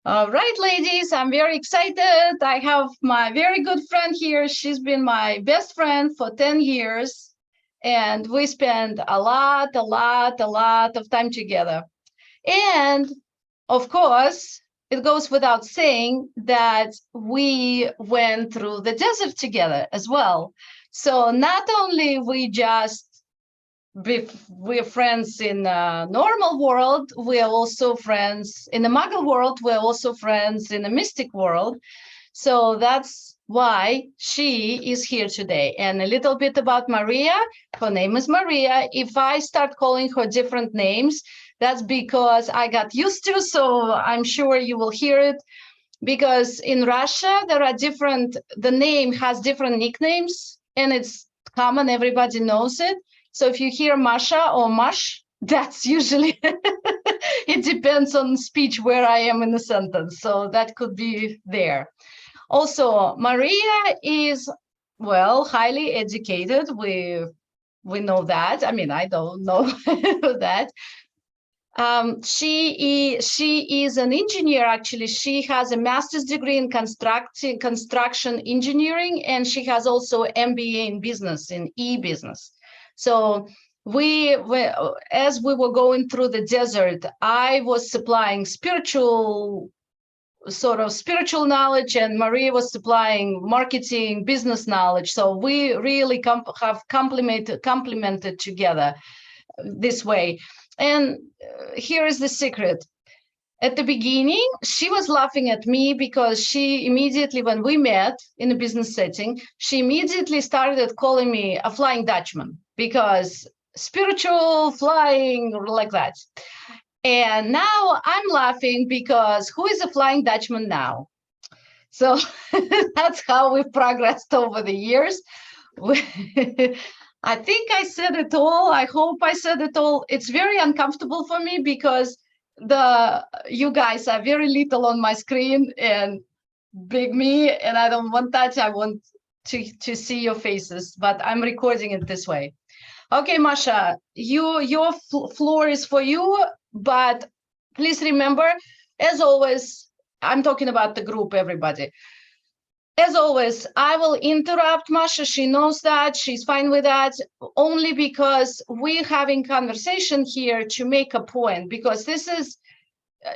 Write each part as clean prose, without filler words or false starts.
All right, ladies, I'm very excited. I have my very good friend here. She's been my best friend for 10 years, and we spend a lot of time together. And of course, it goes without saying that we went through the desert together as well. So not only we're friends in the normal world, we're also friends in the Muggle world, we're also friends in the mystic world. So that's why she is here today. And a little bit about Maria. Her name is Maria. If I start calling her different names, that's because I got used to, so I'm sure you will hear it. Because in Russia, the name has different nicknames, and it's common, everybody knows it. So if you hear Masha or Mash, that's usually, it depends on speech where I am in the sentence. So that could be there. Also, Maria is, well, highly educated. We know that. I mean, I don't know that. She is an engineer, actually. She has a master's degree in construction engineering, and she has also MBA in business, in e-business. So as we were going through the desert, I was supplying spiritual knowledge, and Maria was supplying marketing, business knowledge. So we really have complemented together this way. And here is the secret. At the beginning, she was laughing at me because she immediately, when we met in a business setting, she immediately started calling me a Flying Dutchman, because spiritual flying, like that. And now I'm laughing because who is a Flying Dutchman now? So that's how we've progressed over the years. I think I said it all. I hope I said it all. It's very uncomfortable for me because you guys are very little on my screen and big me, and I don't want that. I want to see your faces, but I'm recording it this way. Okay, Masha, your floor is for you, but please remember, as always, I'm talking about the group, everybody. As always, I will interrupt Masha. She knows that. She's fine with that, only because we're having conversation here to make a point, because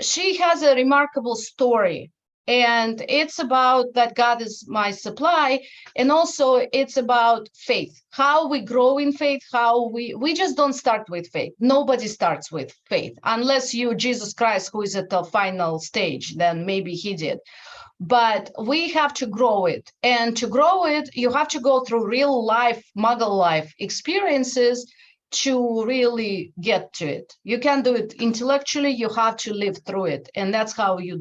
she has a remarkable story. And it's about that God is my supply. And also it's about faith, how we grow in faith, how we just don't start with faith. Nobody starts with faith, unless you, Jesus Christ, who is at the final stage, then maybe he did. But we have to grow it. And to grow it, you have to go through real life, Muggle life experiences to really get to it. You can't do it intellectually, you have to live through it. And that's how you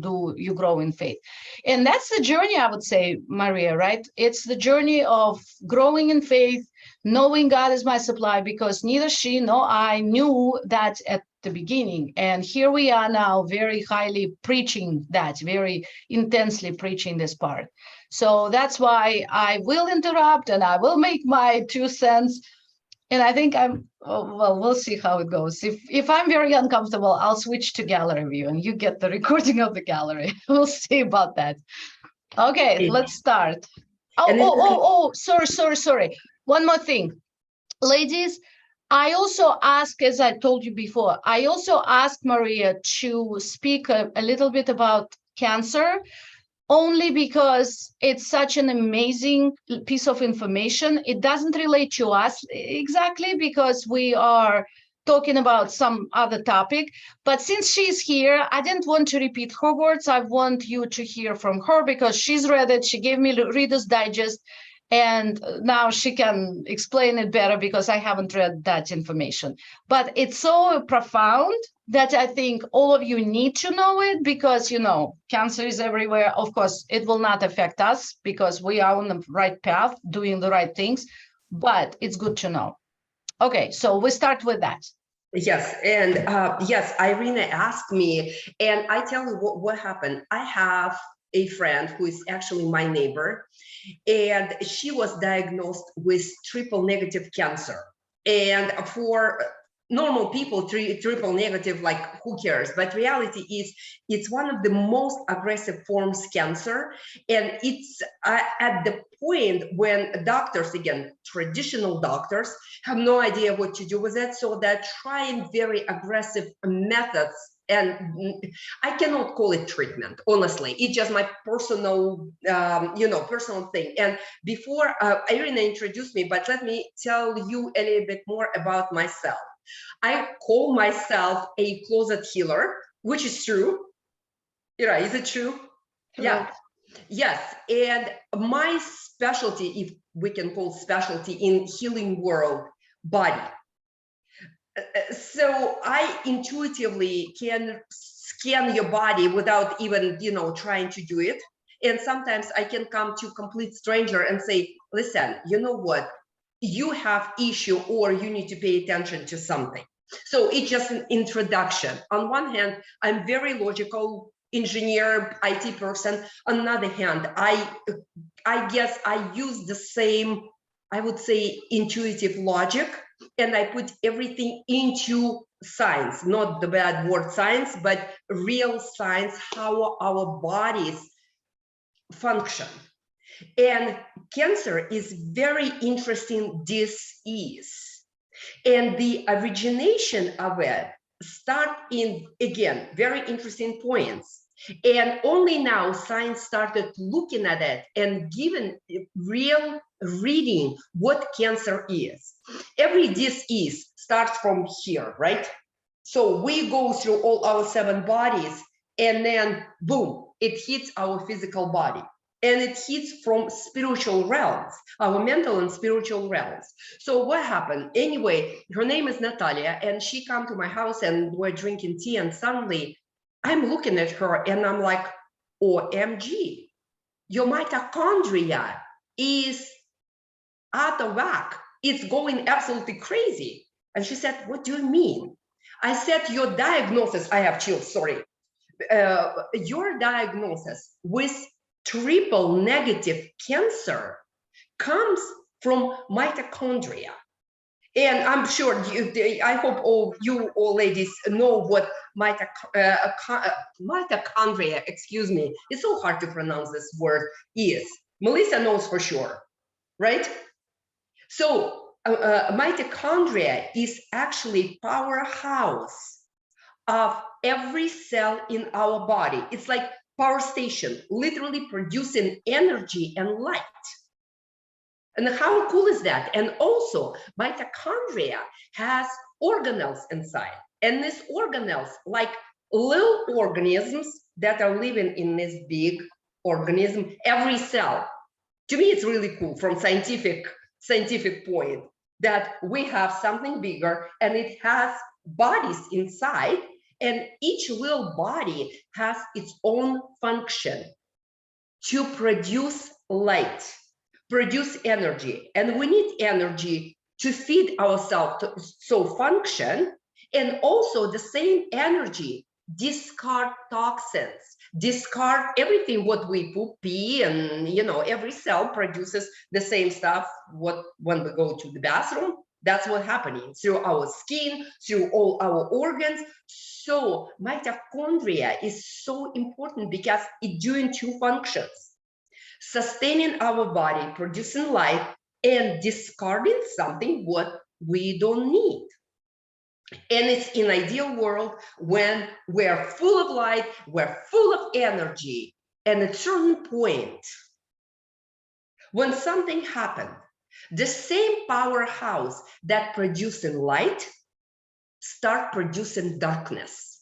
grow in faith. And that's the journey, I would say, Maria, right? It's the journey of growing in faith, knowing God is my supply, because neither she nor I knew that at the beginning. And here we are now, very highly preaching that, very intensely preaching this part. So that's why I will interrupt and I will make my 2 cents. And I think we'll see how it goes. If I'm very uncomfortable, I'll switch to gallery view and you get the recording of the gallery. We'll see about that. Okay, let's start. Sorry. One more thing. Ladies, I also asked, as I told you before, I also asked Maria to speak a little bit about cancer, only because it's such an amazing piece of information. It doesn't relate to us exactly because we are talking about some other topic. But since she's here, I didn't want to repeat her words. I want you to hear from her because she's read it. She gave me Reader's Digest. And now she can explain it better because I haven't read that information. But it's so profound that I think all of you need to know it because, cancer is everywhere. Of course, it will not affect us because we are on the right path, doing the right things, but it's good to know. Okay, so we start with that. Yes, and yes, Irina asked me, and I tell you what happened. I have a friend who is actually my neighbor, and she was diagnosed with triple negative cancer. And for normal people triple negative, like who cares? But reality is it's one of the most aggressive forms cancer, and it's at the point when doctors, again traditional doctors, have no idea what to do with it, so they're trying very aggressive methods. And I cannot call it treatment, honestly. It's just my personal, personal thing. And before Irina introduced me, but let me tell you a little bit more about myself. I call myself a closet healer, which is true. Ira, is it true? True. Yeah. Yes. And my specialty, if we can call specialty in healing world, body. So I intuitively can scan your body without even, trying to do it. And sometimes I can come to a complete stranger and say, listen, you know what? You have issue, or you need to pay attention to something. So it's just an introduction. On one hand, I'm very logical engineer, IT person. On the other hand, I guess I use the same, I would say, intuitive logic, and I put everything into science, not the bad word science, but real science, how our bodies function. And cancer is very interesting disease. And the origination of it start in, again, very interesting points. And only now science started looking at it and giving real reading what cancer is. Every disease starts from here, right? So we go through all our 7 bodies, and then boom, it hits our physical body. And it hits from spiritual realms, our mental and spiritual realms. So what happened? Anyway, her name is Natalia, and she came to my house and we're drinking tea, and suddenly I'm looking at her and I'm like, OMG, your mitochondria is out of whack. It's going absolutely crazy. And she said, what do you mean? I said, your diagnosis, I have chills, sorry. Your diagnosis with triple negative cancer comes from mitochondria. And I'm sure I hope all you ladies know what mitochondria, excuse me, it's so hard to pronounce this word, is. Melissa knows for sure, right? So mitochondria is actually powerhouse of every cell in our body. It's like power station, literally producing energy and light. And how cool is that? And also, mitochondria has organelles inside. And these organelles, like little organisms that are living in this big organism, every cell. To me, it's really cool from scientific point that we have something bigger and it has bodies inside, and each little body has its own function to produce light, produce energy. And we need energy to feed ourselves, so function, and also the same energy discard toxins, discard everything what we pee, and every cell produces the same stuff when we go to the bathroom. That's what's happening through our skin, through all our organs. So mitochondria is so important because it's doing 2 functions: sustaining our body, producing light, and discarding something what we don't need. And it's in ideal world when we're full of light, we're full of energy. And at a certain point, when something happened, the same powerhouse that producing light start producing darkness.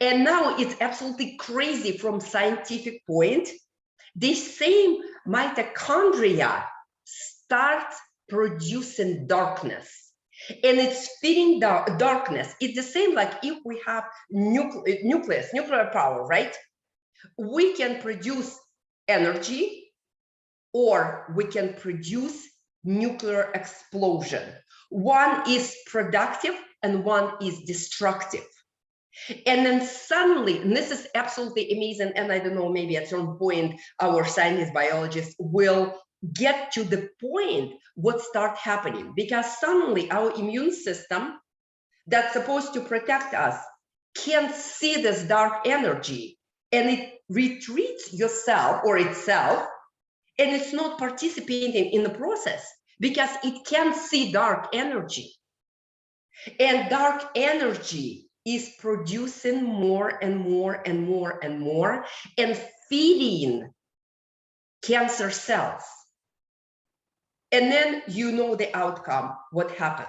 And now it's absolutely crazy from scientific point. The same mitochondria start producing darkness, and it's feeding darkness. It's the same like if we have nuclear power, right? We can produce energy, or we can produce nuclear explosion. One is productive and one is destructive. And then suddenly, and this is absolutely amazing, and I don't know, maybe at some point our scientists, biologists will get to the point what start happening, because suddenly our immune system that's supposed to protect us can't see this dark energy, and it retreats yourself or itself, and it's not participating in the process because it can't see dark energy. And dark energy is producing more and more and more and more and feeding cancer cells. And then you know the outcome, what happens.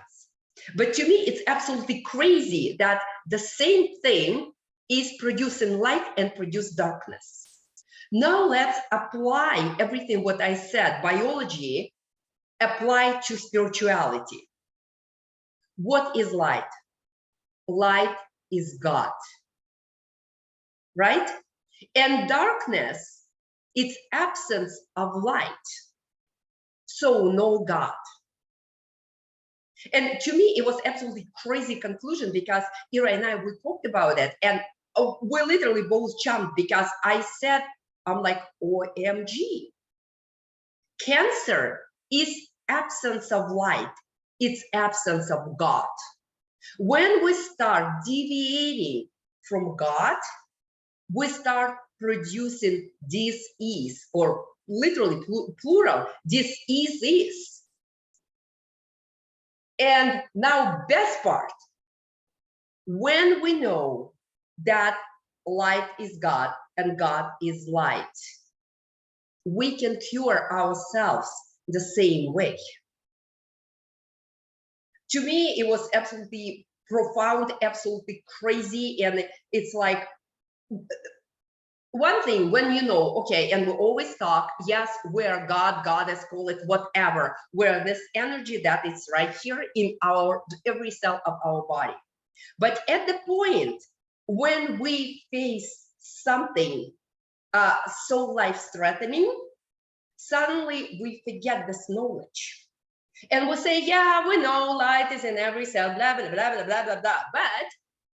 But to me, it's absolutely crazy that the same thing is producing light and produce darkness. Now let's apply everything what I said, biology, apply to spirituality. What is light? Light is God, right? And darkness, it's absence of light. So no God. And to me, it was absolutely crazy conclusion because Ira and I, we talked about it, and we literally both jumped because I said, I'm like, OMG. Cancer is absence of light. It's absence of God. When we start deviating from God, we start producing dis-ease, or literally plural, dis-ease. And now, best part, when we know that light is God and God is light, we can cure ourselves the same way. To me, it was absolutely profound, absolutely crazy. And it's like, one thing, when you know, okay, and we always talk, yes, we're God, Goddess, call it whatever, we're this energy that is right here in our every cell of our body. But at the point when we face something so life-threatening, suddenly we forget this knowledge. And we say, yeah, we know light is in every cell, blah, blah, blah, blah, blah, blah, blah. But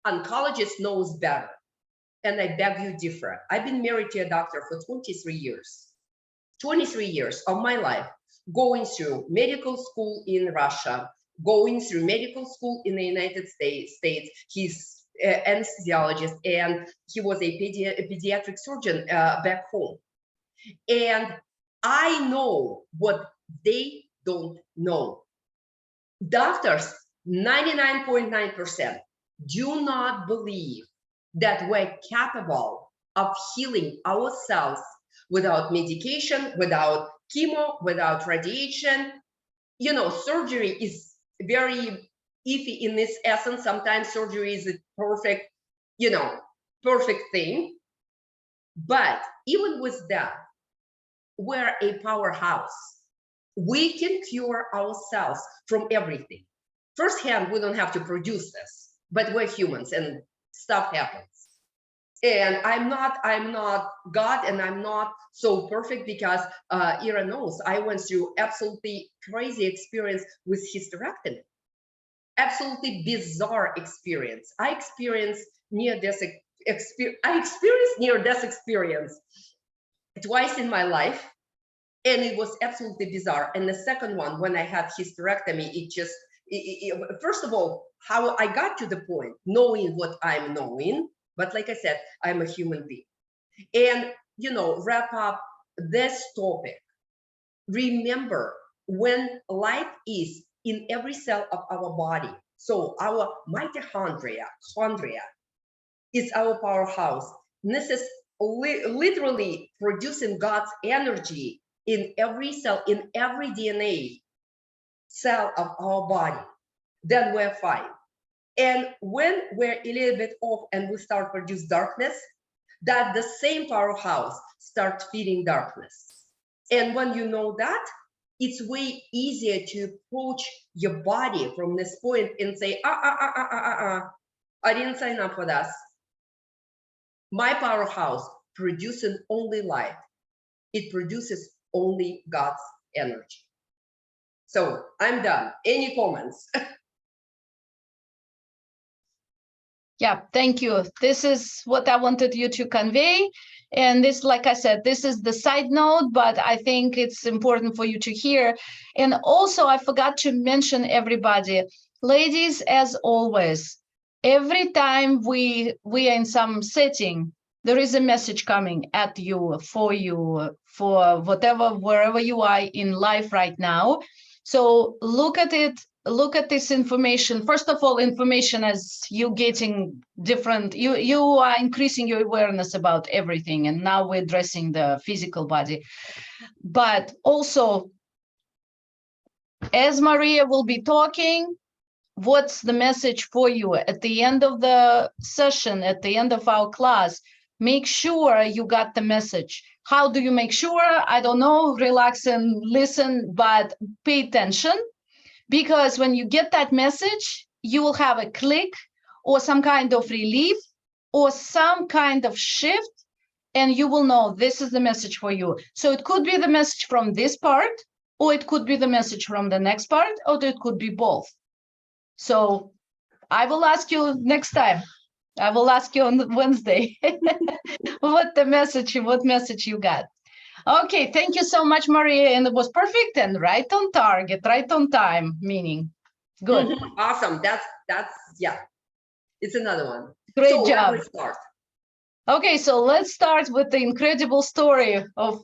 oncologist knows better. And I beg you differ. I've been married to a doctor for 23 years. 23 years of my life, going through medical school in Russia, going through medical school in the United States. He's an anesthesiologist, and he was a pediatric surgeon back home. And I know what they don't know. Doctors, 99.9%, do not believe that we're capable of healing ourselves without medication, without chemo, without radiation. You know, surgery is very iffy in this essence. Sometimes surgery is a perfect, perfect thing. But even with that, we're a powerhouse. We can cure ourselves from everything. Firsthand, we don't have to produce this, but we're humans and stuff happens. And I'm not God, and I'm not so perfect because Ira knows I went through absolutely crazy experience with hysterectomy. Absolutely bizarre experience. I experienced near-death experience twice in my life, and it was absolutely bizarre. And the second one, when I had hysterectomy, first of all, how I got to the point, knowing what I'm knowing, but like I said, I'm a human being. And, wrap up this topic. Remember, when light is in every cell of our body, so our mitochondria, is our powerhouse. This is literally producing God's energy in every cell, in every DNA cell of our body. Then we're fine. And when we're a little bit off and we start produce darkness, that the same powerhouse starts feeding darkness. And when you know that, it's way easier to approach your body from this point and say, I didn't sign up for that. My powerhouse produces only light. It produces only God's energy. So I'm done. Any comments? Yeah, thank you. This is what I wanted you to convey. And this, like I said, this is the side note, but I think it's important for you to hear. And also, I forgot to mention everybody, Ladies, as always, every time we are in some setting, there is a message coming at you, for whatever, wherever you are in life right now. So look at it, look at this information. First of all, information as you getting different, you are increasing your awareness about everything. And now we're addressing the physical body. But also, as Maria will be talking, what's the message for you at the end of the session, at the end of our class? Make sure you got the message. How do you make sure? I don't know, relax and listen, but pay attention, because when you get that message, you will have a click or some kind of relief or some kind of shift, and you will know this is the message for you. So it could be the message from this part, or it could be the message from the next part, or it could be both. So I will ask you next time. I will ask you on Wednesday what message you got. Okay, thank you so much, Maria. And it was perfect and right on target, right on time, meaning good. Awesome. That's yeah. It's another one. Great so job. Let's start. Okay, so let's start with the incredible story of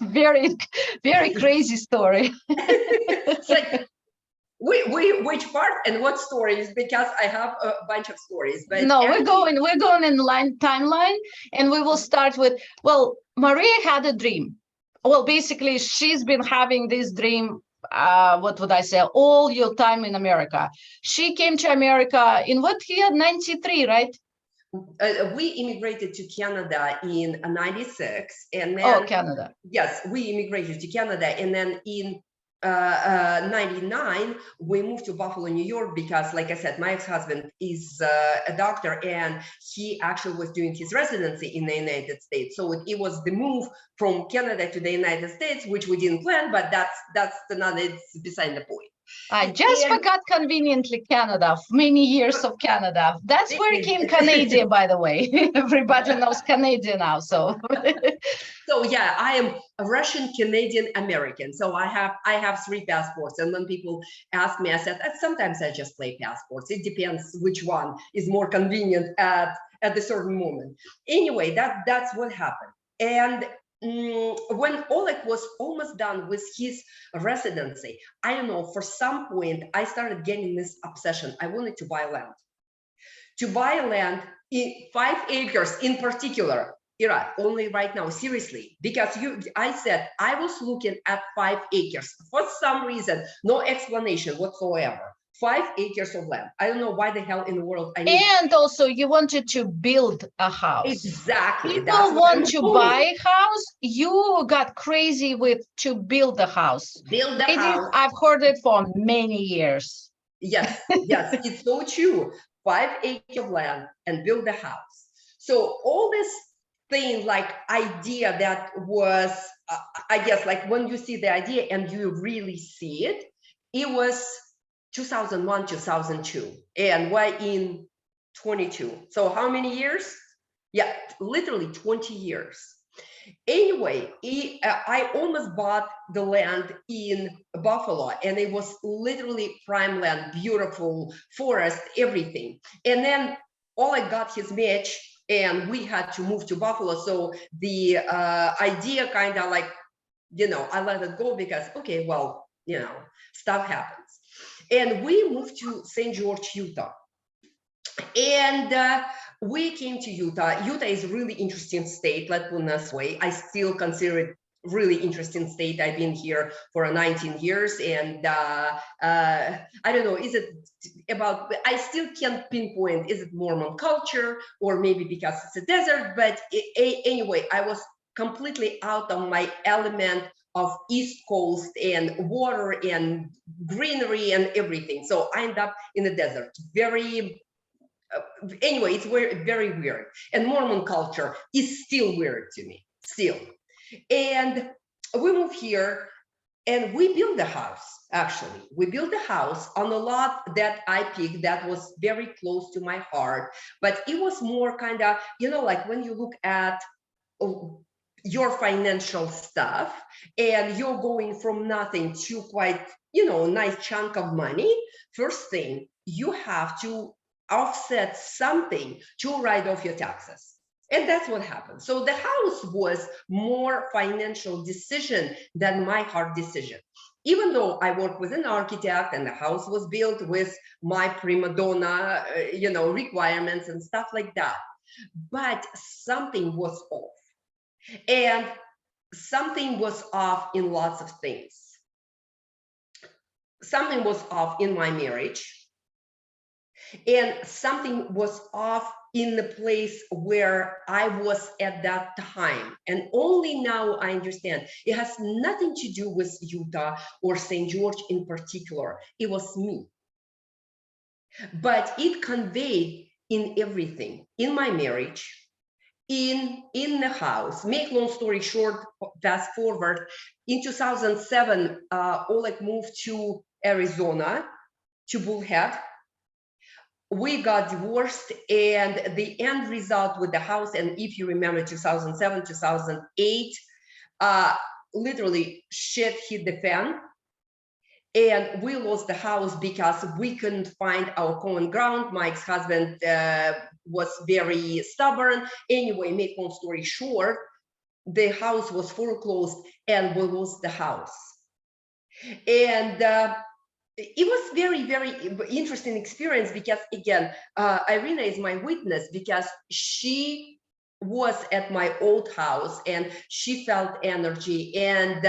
very, very crazy story. It's like, which part and what stories? Because I have a bunch of stories. But no, we're going in timeline, and we will start with, well, Maria had a dream. Well, basically, she's been having this dream. What would I say? All your time in America. She came to America in what year? 93, right? We immigrated to Canada in 96, and then Canada. Yes, we immigrated to Canada, and then in 99 we moved to Buffalo, New York, because, like I said, my ex-husband is a doctor, and he actually was doing his residency in the United States. So it was the move from Canada to the United States, which we didn't plan, but that's another, it's beside the point. I just forgot conveniently Canada, many years of Canada. That's where it came Canadian, by the way. Everybody knows Canadian now, so. So yeah, I am a Russian Canadian American. So I have 3 passports. And when people ask me, I said, sometimes I just play passports. It depends which one is more convenient at a certain moment. Anyway, that's what happened. And when Oleg was almost done with his residency, I don't know, for some point, I started getting this obsession. I wanted to buy land. To buy land in 5 acres in particular. Ira, only right now, seriously, because I said I was looking at 5 acres for some reason, no explanation whatsoever. 5 acres of land. I don't know why the hell in the world I need. And also, you wanted to build a house. Exactly. People want to buy a house. You got crazy with to build a house. Build the house. I've heard it for many years. Yes, yes, it's so true. 5 acres of land and build a house. So all this thing, like idea that was, I guess, like when you see the idea and you really see it, it was 2001, 2002, and we're in 22. So how many years? Yeah, literally 20 years. Anyway, I almost bought the land in Buffalo, and it was literally prime land, beautiful forest, everything. And then Oleg got his match, and we had to move to Buffalo. So the idea kind of like, I let it go because, okay, well, stuff happens. And we moved to St. George, Utah. And we came to Utah. Utah is a really interesting state, let's put it this way. I still consider it really interesting state. I've been here for 19 years, and I don't know, is it about, I still can't pinpoint, is it Mormon culture or maybe because it's a desert, but anyway, I was completely out of my element of East Coast and water and greenery and everything. So I end up in the desert. Anyway, it's very weird. And Mormon culture is still weird to me, still. And we moved here and we built a house, actually. We built a house on a lot that I picked that was very close to my heart. But it was more kind of, like when you look at your financial stuff and you're going from nothing to quite nice chunk of money, first thing, you have to offset something to write off your taxes. And that's what happened. So the house was more financial decision than my heart decision. Even though I worked with an architect and the house was built with my prima donna, requirements and stuff like that. But something was off. And something was off in lots of things. Something was off in my marriage. And something was off in the place where I was at that time. And only now I understand. It has nothing to do with Utah or St. George in particular. It was me. But it conveyed in everything, in my marriage, in the house. Make long story short, fast forward, in 2007, Oleg moved to Arizona, to Bullhead. We got divorced, and the end result with the house, and if you remember 2007, 2008, literally shit hit the fan, and we lost the house because we couldn't find our common ground. My ex-husband was very stubborn. Anyway, make long story short, the house was foreclosed and we lost the house. And it was very, very interesting experience because, again, Irina is my witness because she was at my old house and she felt energy. And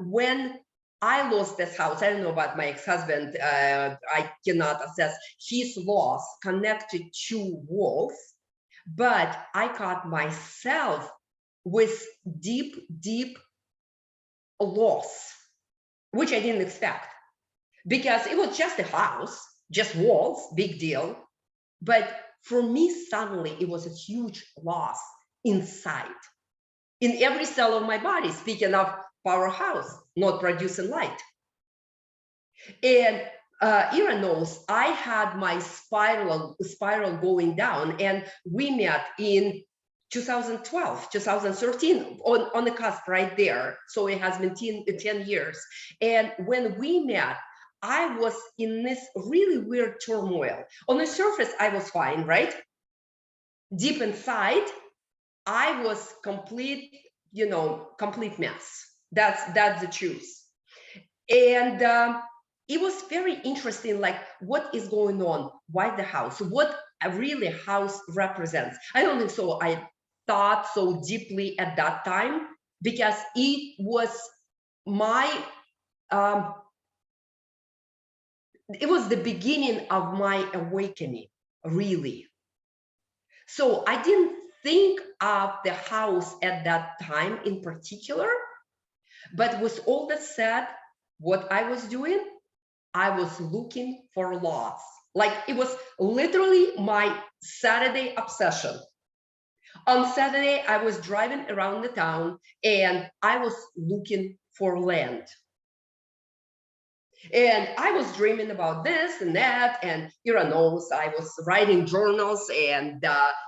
when I lost this house, I don't know about my ex-husband, I cannot assess his loss connected to Wolf, but I caught myself with deep, deep loss, which I didn't expect. Because it was just a house, just walls, big deal. But for me, suddenly, it was a huge loss inside, in every cell of my body, speaking of powerhouse, not producing light. And Ira knows I had my spiral going down, and we met in 2012, 2013, on the cusp right there. So it has been 10 years. And when we met, I was in this really weird turmoil. On the surface, I was fine, right? Deep inside, I was complete mess. That's the truth. And it was very interesting, like, what is going on? Why the house? What really house represents? I don't think so. I thought so deeply at that time because it was my it was the beginning of my awakening, really. So I didn't think of the house at that time in particular, but with all that said, what I was doing, I was looking for loss. Like, it was literally my Saturday obsession. On Saturday, I was driving around the town and I was looking for land. And I was dreaming about this and that, and Ira knows I was writing journals and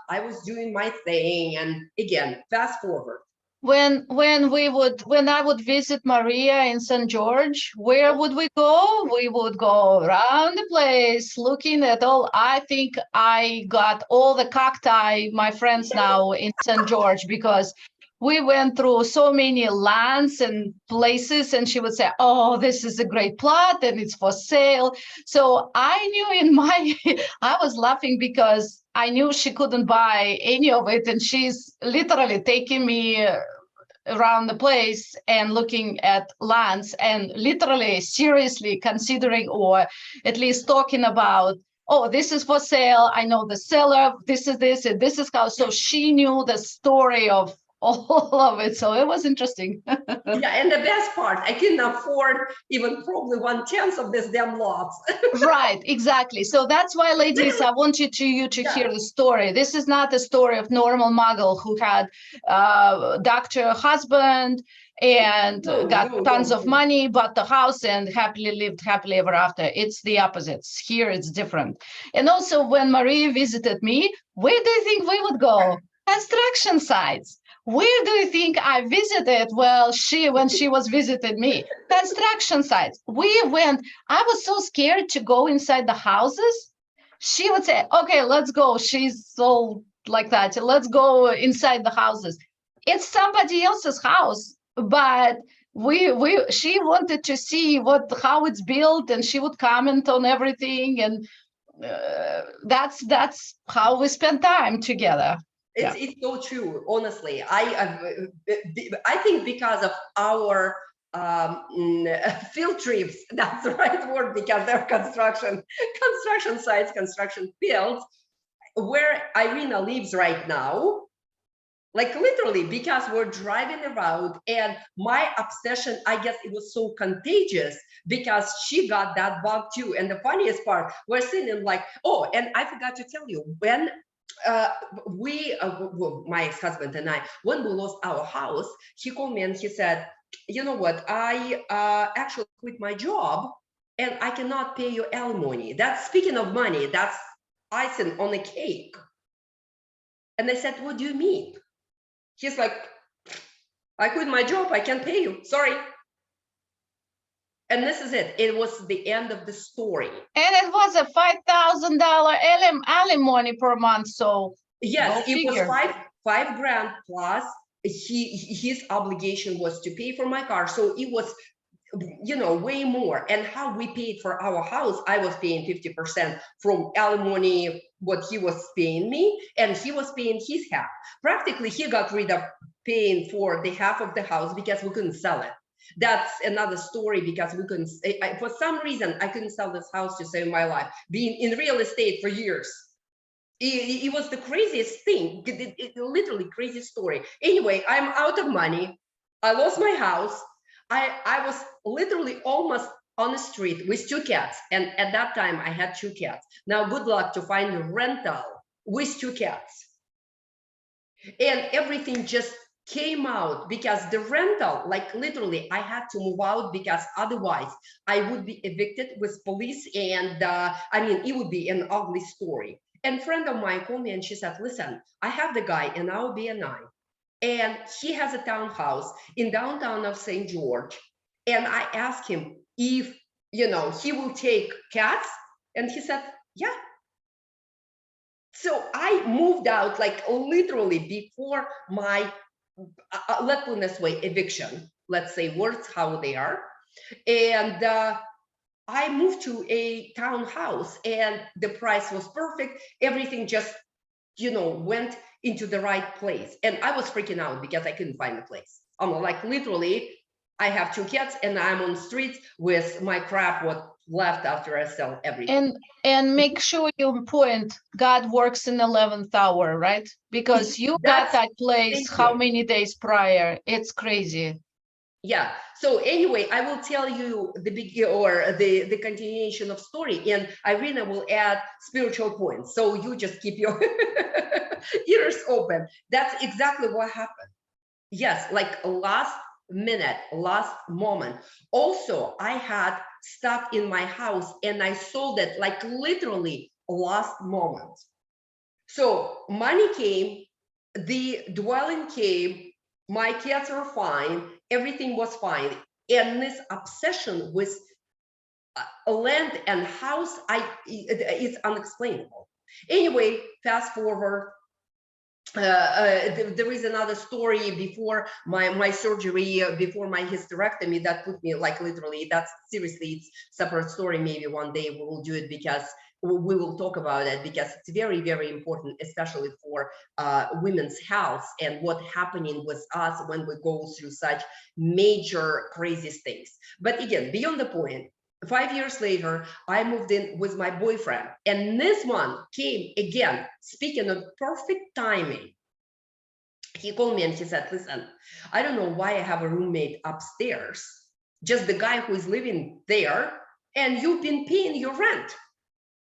I was doing my thing. And again, fast forward. When I would visit Maria in St. George, where would we go? We would go around the place looking at all. I think I got all the cacti, my friends now in St. George, because we went through so many lands and places, and she would say, oh, this is a great plot and it's for sale. So I knew in my, I was laughing because I knew she couldn't buy any of it. And she's literally taking me around the place and looking at lands and literally seriously considering, or at least talking about, oh, this is for sale. I know the seller, this is this, and this is how. So she knew the story of all of it. So it was interesting. Yeah, and the best part, I couldn't afford even probably 1/10 of this damn lots. Right, exactly. So that's why, ladies, I want you to hear the story. This is not the story of normal muggle who had doctor husband and got tons of money, bought the house and lived happily ever after. It's the opposites. Here it's different. And also when Maria visited me, where do you think we would go? Construction sites. Where do you think I visited? Well, when she was visiting me, construction sites. We went. I was so scared to go inside the houses. She would say, "Okay, let's go." She's so like that. Let's go inside the houses. It's somebody else's house, but she wanted to see how it's built, and she would comment on everything, and that's how we spend time together. It's so true, honestly. I think because of our field trips, that's the right word, because they're construction sites, construction fields, where Irina lives right now, like literally, because we're driving around, and my obsession, I guess it was so contagious because she got that bug too. And the funniest part, we're sitting like, oh, and I forgot to tell you, when my ex-husband and I, when we lost our house, he called me and he said, you know what, I actually quit my job and I cannot pay your alimony. That's, speaking of money, that's icing on the cake. And I said, what do you mean? He's like, I quit my job, I can't pay you, sorry. And this is it. It was the end of the story. And it was a $5,000 alimony per month. So yes, it was five grand plus. His obligation was to pay for my car, so it was, you know, way more. And how we paid for our house, I was paying 50% from alimony, what he was paying me, and he was paying his half. Practically, he got rid of paying for the half of the house because we couldn't sell it. That's another story, because we couldn't, for some reason, I couldn't sell this house to save my life. Being in real estate for years, it was the craziest thing. It literally crazy story. Anyway, I'm out of money. I lost my house. I was literally almost on the street with 2 cats. And at that time I had 2 cats. Now, good luck to find a rental with 2 cats. And everything just came out because the rental, like literally I had to move out, because otherwise I would be evicted with police. And I mean, it would be an ugly story. And a friend of mine called me and she said, listen, I have the guy in our BNI, and he has a townhouse in downtown of St. George. And I asked him if, you know, he will take cats. And he said, yeah. So I moved out, like literally before my, let's put this way, eviction, let's say words how they are. And I moved to a townhouse and the price was perfect. Everything just, you know, went into the right place. And I was freaking out because I couldn't find the place. I'm like, literally, I have 2 cats and I'm on the streets with my crap, what left after I sell everything. And make sure you point, God works in 11th hour, right? Because you got that place how many days prior? It's crazy. Yeah. So anyway, I will tell you the big, or the continuation of story, and Irina will add spiritual points. So you just keep your ears open. That's exactly what happened. Yes, like last minute, last moment. Also, I had stuff in my house and I sold it like literally last moment. So money came, the dwelling came, my cats were fine, everything was fine. And this obsession with land and house, it's unexplainable. Anyway, fast forward. There is another story before my surgery, before my hysterectomy, that put me like literally, that's seriously, it's separate story. Maybe one day we will do it, because we will talk about it, because it's very, very important, especially for women's health and what's happening with us when we go through such major crazy things. But again, beyond the point, 5 years later, I moved in with my boyfriend, and this one came again, speaking of perfect timing. He called me and he said, listen, I don't know why I have a roommate upstairs, just the guy who is living there, and you've been paying your rent.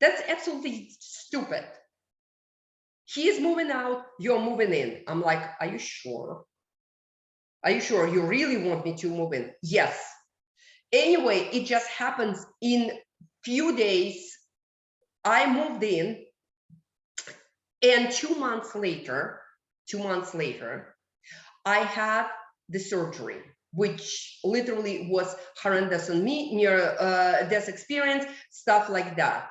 That's absolutely stupid. He is moving out, you're moving in. I'm like, are you sure? Are you sure you really want me to move in? Yes. Anyway, it just happens in few days, I moved in, and 2 months later, I had the surgery, which literally was horrendous on me, near death experience, stuff like that.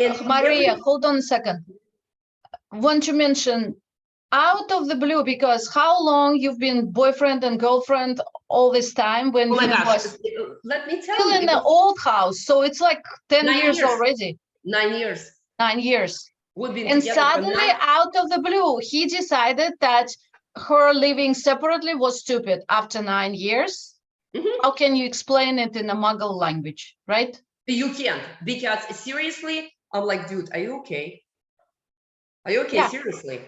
And Maria, hold on a second. Want to mention out of the blue, because how long you've been boyfriend and girlfriend all this time when oh my he gosh, was let me tell still you, in the old house? So it's like 10 years already. 9 years. 9 years. We've been And together for suddenly, 9. out of the blue, he decided that her living separately was stupid after 9 years. How can you explain it in a Muggle language, right? You can't, because seriously, I'm like, dude, are you okay? Are you okay? Yeah. Seriously.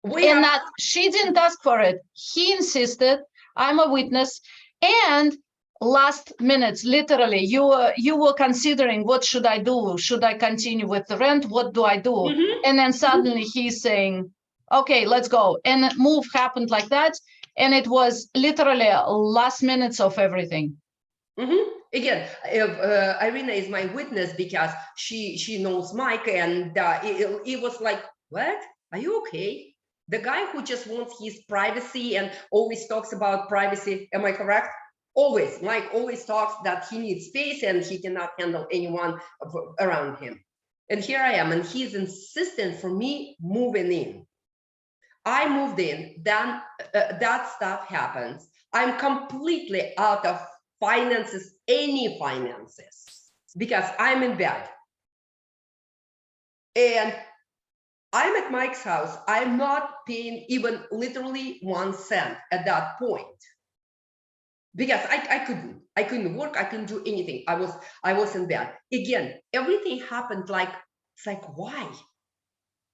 And that she didn't ask for it. He insisted. I'm a witness. And last minutes, literally, you were considering, what should I do? Should I continue with the rent? What do I do? And then suddenly he's saying, okay, let's go. And the move happened like that. And it was literally last minutes of everything. Again, Irina is my witness, because she knows Mike, and it was like, what? Are you okay? The guy who just wants his privacy and always talks about privacy, am I correct? Always, Mike always talks that he needs space and he cannot handle anyone around him. And here I am, and he's insistent for me moving in. I moved in, then that stuff happens. I'm completely out of finances, any finances, because I'm in bed. And I'm at Mike's house. I'm not paying even literally 1 cent at that point, because I couldn't work. I couldn't do anything. I was in bed. Again, everything happened like, it's like, why?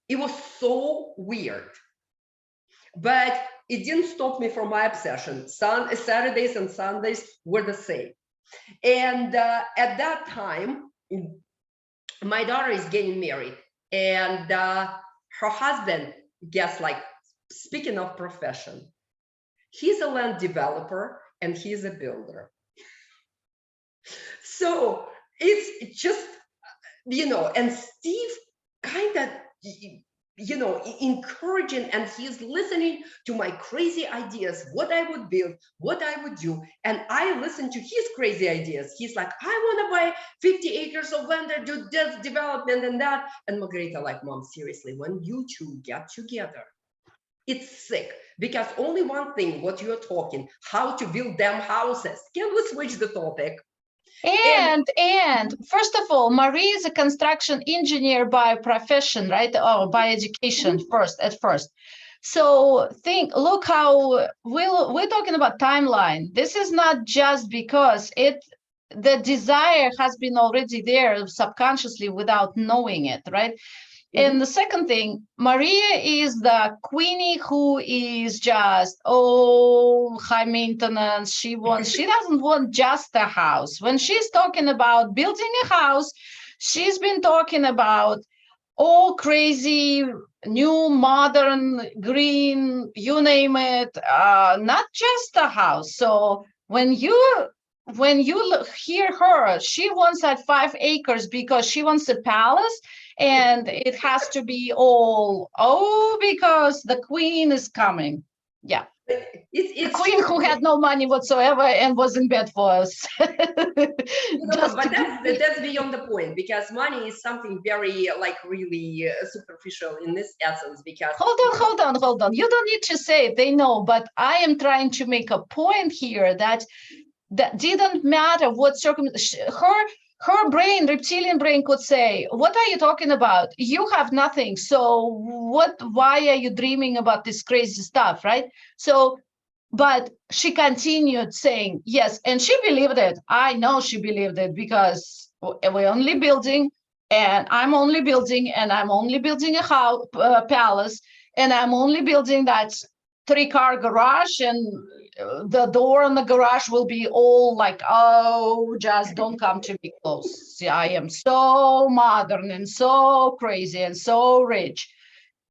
It was so weird. But it didn't stop me from my obsession. Saturdays and Sundays were the same. And at that time, my daughter is getting married, and her husband, guess, like, speaking of profession, he's a land developer and he's a builder. So it's just, and Steve kind of, encouraging, and he's listening to my crazy ideas, what I would build, what I would do. And I listen to his crazy ideas. He's like, I want to buy 50 acres of land and do this development and that. And Margarita, like, Mom, seriously, when you two get together, it's sick, because only one thing, what you're talking, how to build them houses. Can we switch the topic? And first of all, Maria is a construction engineer by profession, right? Or by education at first. So look how we're talking about timeline. This is not just because the desire has been already there subconsciously without knowing it, right? And the second thing, Maria is the queenie who is just, high maintenance. She doesn't want just a house. When she's talking about building a house, she's been talking about all crazy, new, modern, green, you name it, not just a house. So when you hear her, she wants that 5 acres because she wants a palace, and it has to be all, because the queen is coming. Yeah. It's the queen who had no money whatsoever and was in bed for us. But that's beyond the point, because money is something very, like, really superficial in this essence. Because hold on, you don't need to say it, they know, but I am trying to make a point here that didn't matter what her brain, reptilian brain, could say, what are you talking about? You have nothing, so why are you dreaming about this crazy stuff, right? So, but she continued saying yes, and she believed it. I know she believed it, because we're only building, and I'm only building, and I'm only building a house, palace, and I'm only building that 3-car garage, and the door on the garage will be all like, just don't come to me close. See, I am so modern and so crazy and so rich.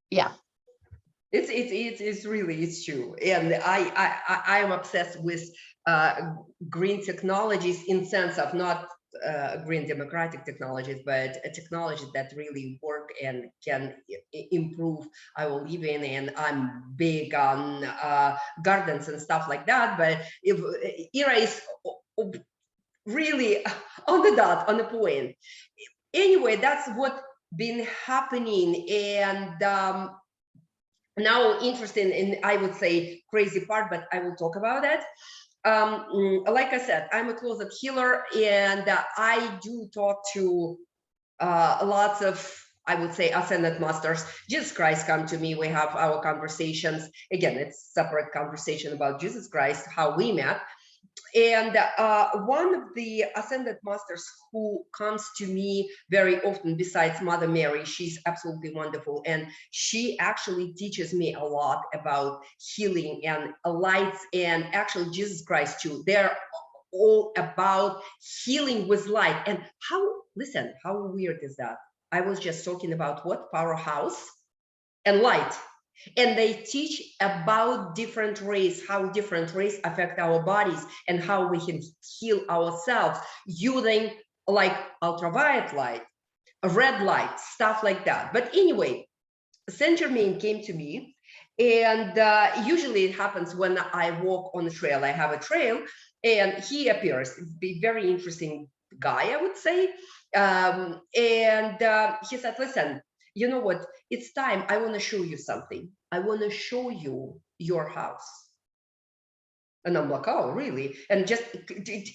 Yeah. It's really, it's true. And I am obsessed with green technologies, in sense of not green democratic technologies, but a technology that really work and can improve our living. And I'm big on gardens and stuff like that. But if Ira is really on the dot, on the point. Anyway, that's what been happening. And now interesting in, I would say, crazy part, but I will talk about that. Like I said, I'm a closet healer, and I do talk to lots of, I would say, ascended masters. Jesus Christ come to me, we have our conversations. Again, it's separate conversation about Jesus Christ, how we met. And one of the ascended masters who comes to me very often, besides Mother Mary, she's absolutely wonderful. And she actually teaches me a lot about healing and lights, and actually Jesus Christ too. They're all about healing with light. And how, listen, how weird is that? I was just talking about what? Powerhouse and light. And they teach about different rays, how different rays affect our bodies, and how we can heal ourselves using like ultraviolet light, red light, stuff like that. But anyway, Saint Germain came to me, and usually it happens when I walk on the trail. I have a trail, and he appears. Be very interesting guy, I would say. And he said, listen, you know what? It's time. I want to show you something. I want to show you your house. And I'm like, oh, really? And just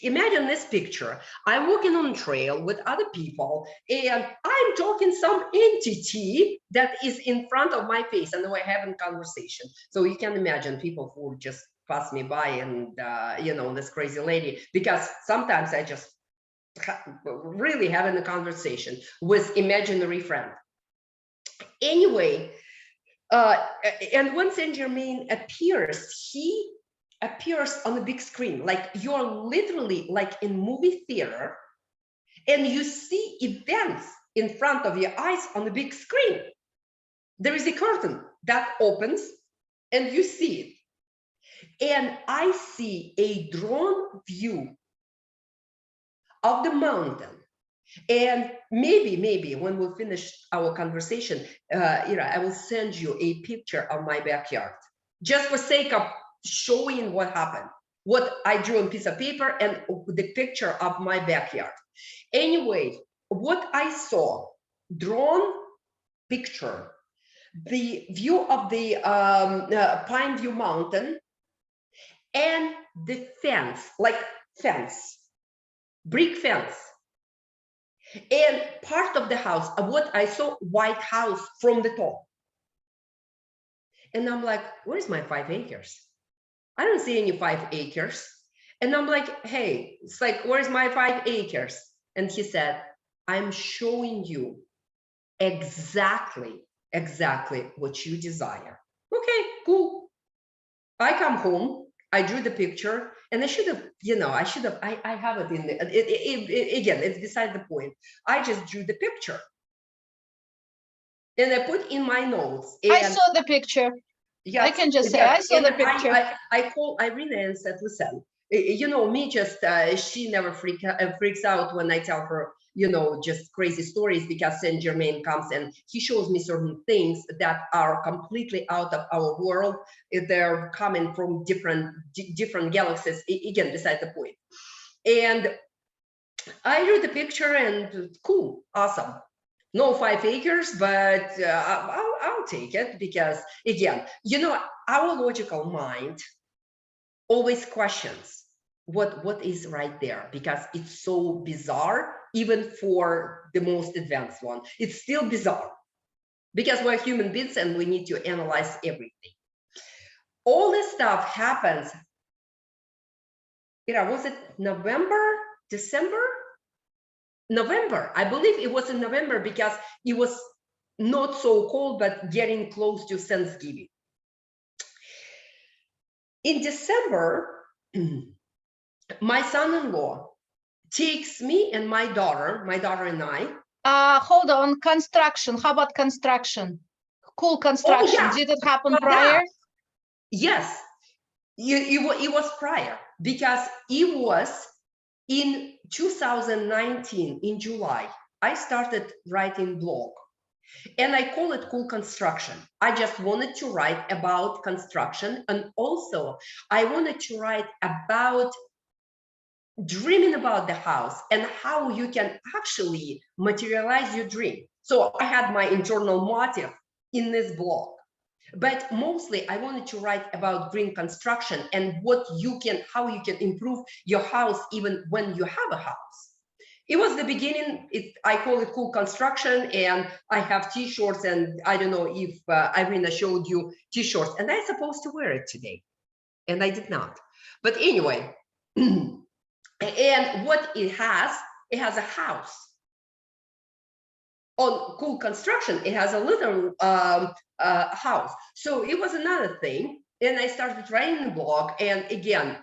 imagine this picture. I'm walking on a trail with other people, and I'm talking some entity that is in front of my face, and we're having conversation. So you can imagine people who just pass me by, and you know, this crazy lady, because sometimes I just really having a conversation with imaginary friend. Anyway, and when Saint Germain appears, he appears on the big screen, like you're literally like in movie theater, and you see events in front of your eyes on the big screen. There is a curtain that opens, and you see it. And I see a drone view of the mountain. And maybe when we finish our conversation, I will send you a picture of my backyard, just for sake of showing what happened, what I drew on a piece of paper, and the picture of my backyard. Anyway, what I saw, drawn picture, the view of the Pine View Mountain, and the fence, like fence, brick fence. And part of the house, what I saw, white house from the top. And I'm like, where's my 5 acres? I don't see any 5 acres. And I'm like, hey, it's like, where's my 5 acres? And he said, I'm showing you exactly what you desire. Okay, cool. I come home, I drew the picture, and I should have, I have it in the, again, it's beside the point. I just drew the picture. And I put in my notes. And I saw the picture. Yes, I can just say, I saw the picture. I called Irina and said, listen, you know, me just, she never freaks out when I tell her, you know, just crazy stories, because Saint Germain comes and he shows me certain things that are completely out of our world. They're coming from different galaxies, again, beside the point. And I drew the picture, and cool, awesome. No 5 acres, but I'll take it, because again, you know, our logical mind always questions what is right there, because it's so bizarre. Even for the most advanced one, it's still bizarre, because we're human beings and we need to analyze everything. All this stuff happens, was it November, December? November, I believe it was in November, because it was not so cold, but getting close to Thanksgiving. In December, my son-in-law takes me and my daughter and I. Hold on, construction. How about construction? Cool construction. Oh, yeah. Did it happen prior? Yeah. Yes, it was prior, because it was in 2019 in July, I started writing blog, and I call it Cool Construction. I just wanted to write about construction, and also I wanted to write about dreaming about the house and how you can actually materialize your dream. So I had my internal motive in this blog, but mostly I wanted to write about green construction and how you can improve your house even when you have a house. It was the beginning. I call it Cool Construction, and I have t-shirts, and I don't know if Irina showed you t-shirts, and I'm supposed to wear it today, and I did not. But anyway, and what it has a house. On Cool Construction, it has a little house. So it was another thing. And I started writing the blog. And again,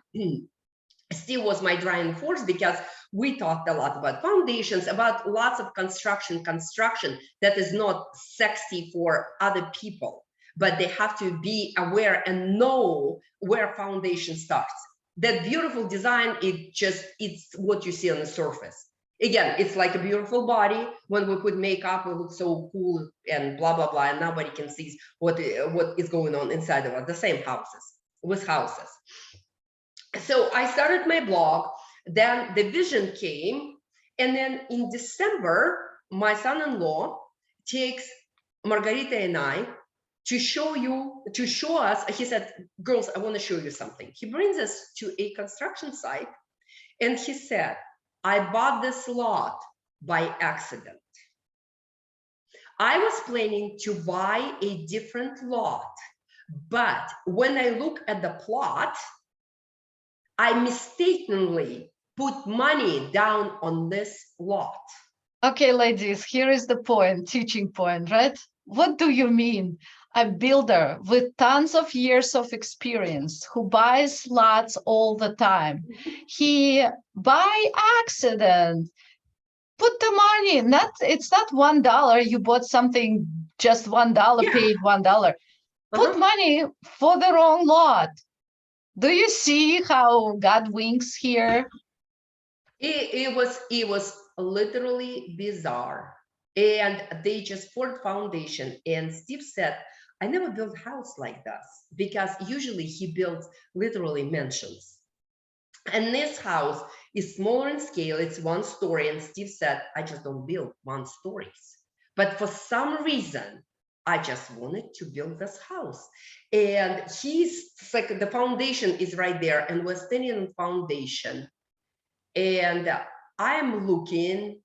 Steve was my driving force because we talked a lot about foundations, about lots of construction that is not sexy for other people, but they have to be aware and know where foundation starts. That beautiful design, it's what you see on the surface. Again, it's like a beautiful body. When we put makeup, we look so cool and blah, blah, blah, and nobody can see what is going on inside of us. The same with houses. So I started my blog, then the vision came, and then in December, my son-in-law takes Margarita and I to show us, he said, girls, I want to show you something. He brings us to a construction site, and he said, I bought this lot by accident. I was planning to buy a different lot, but when I look at the plot, I mistakenly put money down on this lot. Okay, ladies, here is the point, teaching point, right? What do you mean? A builder with tons of years of experience who buys lots all the time. He, by accident, put the money, it's not $1. You bought something, just $1, paid $1. Put money for the wrong lot. Do you see how God winks here? It was literally bizarre. And they just poured foundation. And Steve said, I never built a house like this, because usually he builds literally mansions. And this house is smaller in scale. It's 1 story. And Steve said, I just don't build 1 stories. But for some reason, I just wanted to build this house. And the foundation is right there. And we're standing on foundation. And I'm looking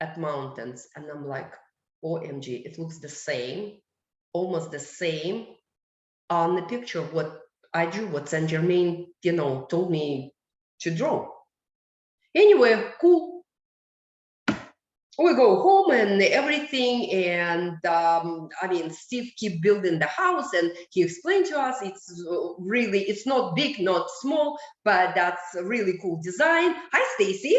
at mountains, and I'm like, OMG, it looks the same, almost the same on the picture of what I drew, what Saint Germain, told me to draw. Anyway, cool. We go home and everything, and Steve keep building the house, and he explained to us it's not big, not small, but that's a really cool design. Hi, Stacy.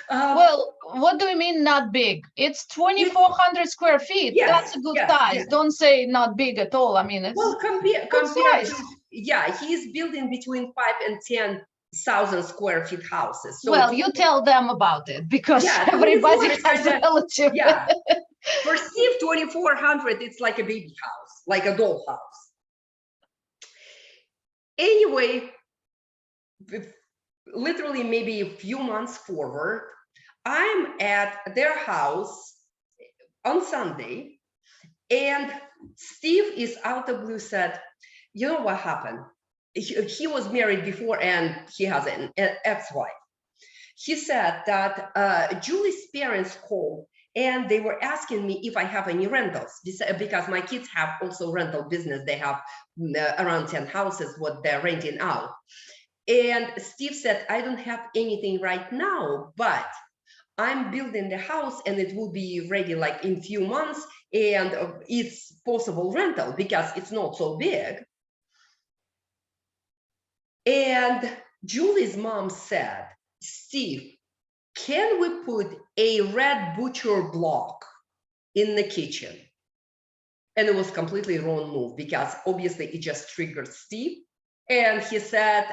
Well, what do you mean not big? It's 2,400 square feet. Yes, that's a good size. Yes. Don't say not big at all. I mean, it's compared size. to, he's building between 5 and 10,000 square feet houses. So well, you tell them about it, because everybody has a relative. Yeah. For Steve, 2,400, it's like a baby house, like a doll house. Anyway, literally maybe a few months forward, I'm at their house on Sunday, and Steve is out of blue said, you know what happened? He was married before, and he has an ex-wife. He said that Julie's parents called, and they were asking me if I have any rentals, because my kids have also rental business. They have around 10 houses what they're renting out. And Steve said, I don't have anything right now, but I'm building the house and it will be ready like in few months, and it's possible rental because it's not so big. And Julie's mom said, Steve, can we put a red butcher block in the kitchen? And it was completely wrong move, because obviously it just triggered Steve. And he said,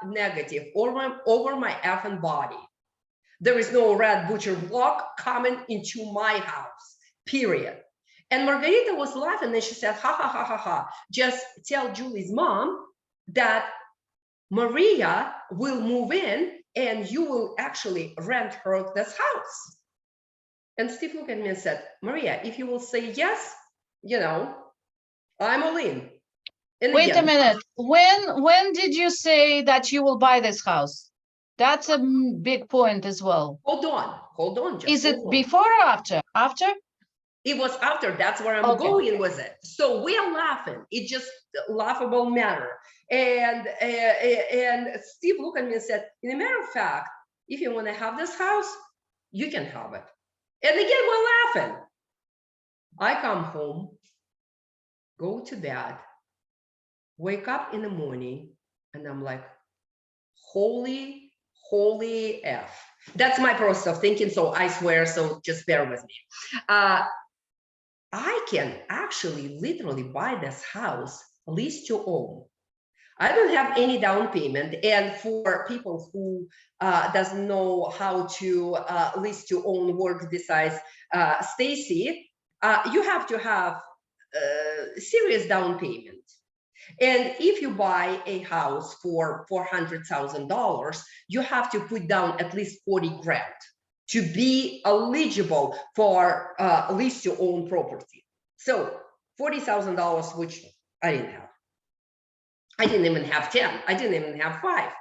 negative, over my effing body. There is no red butcher block coming into my house, period. And Margarita was laughing and she said, ha, ha, ha, ha, ha. Just tell Julie's mom that Maria will move in and you will actually rent her this house. And Steve looked at me and said, Maria, if you will say yes, you know, I'm all in. And Wait again, a minute. When did you say that you will buy this house? That's a big point as well. hold on. Just Is it hold on. before or after? After? It was after. That's where I'm Okay. going with it. So we are laughing. It's just laughable matter. And Steve looked at me and said, in a matter of fact, if you want to have this house, you can have it. And again, we're laughing. I come home, go to bed, wake up in the morning, and I'm like, holy F. That's my process of thinking, so I swear, so just bear with me. I can actually literally buy this house lease to own. I don't have any down payment. And for people who doesn't know how to lease to own work besides Stacy, you have to have serious down payment. And if you buy a house for $400,000, you have to put down at least 40 grand to be eligible for lease to own property. So $40,000, which I didn't have. I didn't even have 10. I didn't even have 5.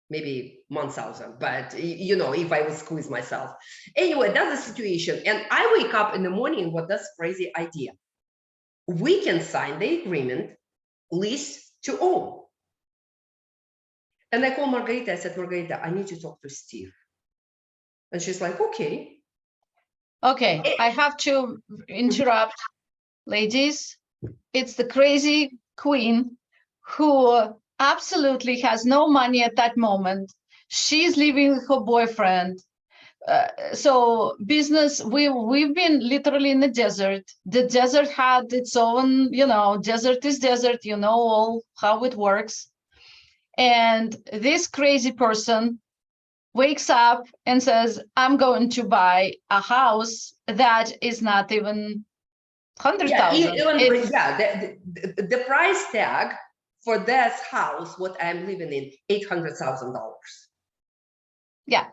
Maybe 1,000, but you know, if I would squeeze myself. Anyway, that's the situation. And I wake up in the morning with this crazy idea. We can sign the agreement, lease to own. And I called Margarita. I said, Margarita, I need to talk to Steve. And she's like, okay. Okay, I have to interrupt, ladies. It's the crazy queen who absolutely has no money at that moment. She's living with her boyfriend. So business, we've been literally in the desert. The desert had its own, you know, desert is desert, you know all how it works. And this crazy person wakes up and says, I'm going to buy a house that is not even 100,000. The price tag for this house, what I'm living in, $800,000. Yeah.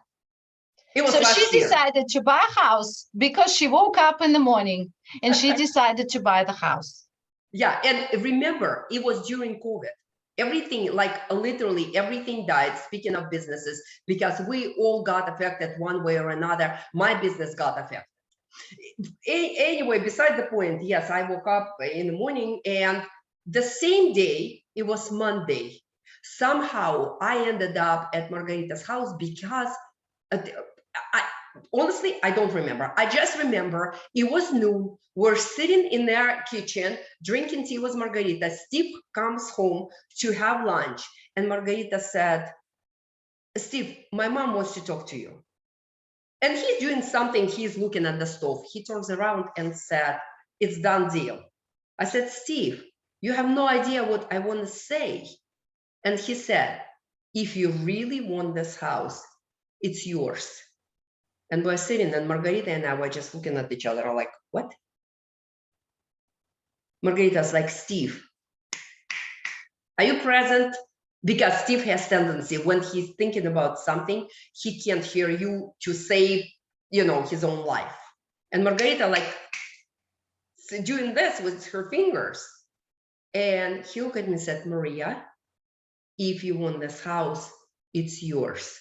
It was So last she year. decided to buy a house because she woke up in the morning and she decided to buy the house. Yeah, and remember, it was during COVID. Everything, like literally everything died, speaking of businesses, because we all got affected one way or another. My business got affected. Anyway, beside the point, yes, I woke up in the morning and the same day, it was Monday. Somehow I ended up at Margarita's house because honestly, I don't remember. I just remember it was noon. We're sitting in their kitchen, drinking tea with Margarita. Steve comes home to have lunch. And Margarita said, Steve, my mom wants to talk to you. And he's doing something. He's looking at the stove. He turns around and said, it's done deal. I said, Steve, you have no idea what I want to say. And he said, if you really want this house, it's yours. And we're sitting, and Margarita and I were just looking at each other like, what? Margarita's like, Steve, are you present? Because Steve has tendency, when he's thinking about something, he can't hear you to save, you know, his own life. And Margarita like doing this with her fingers. And he looked at me and said, Maria, if you want this house, it's yours.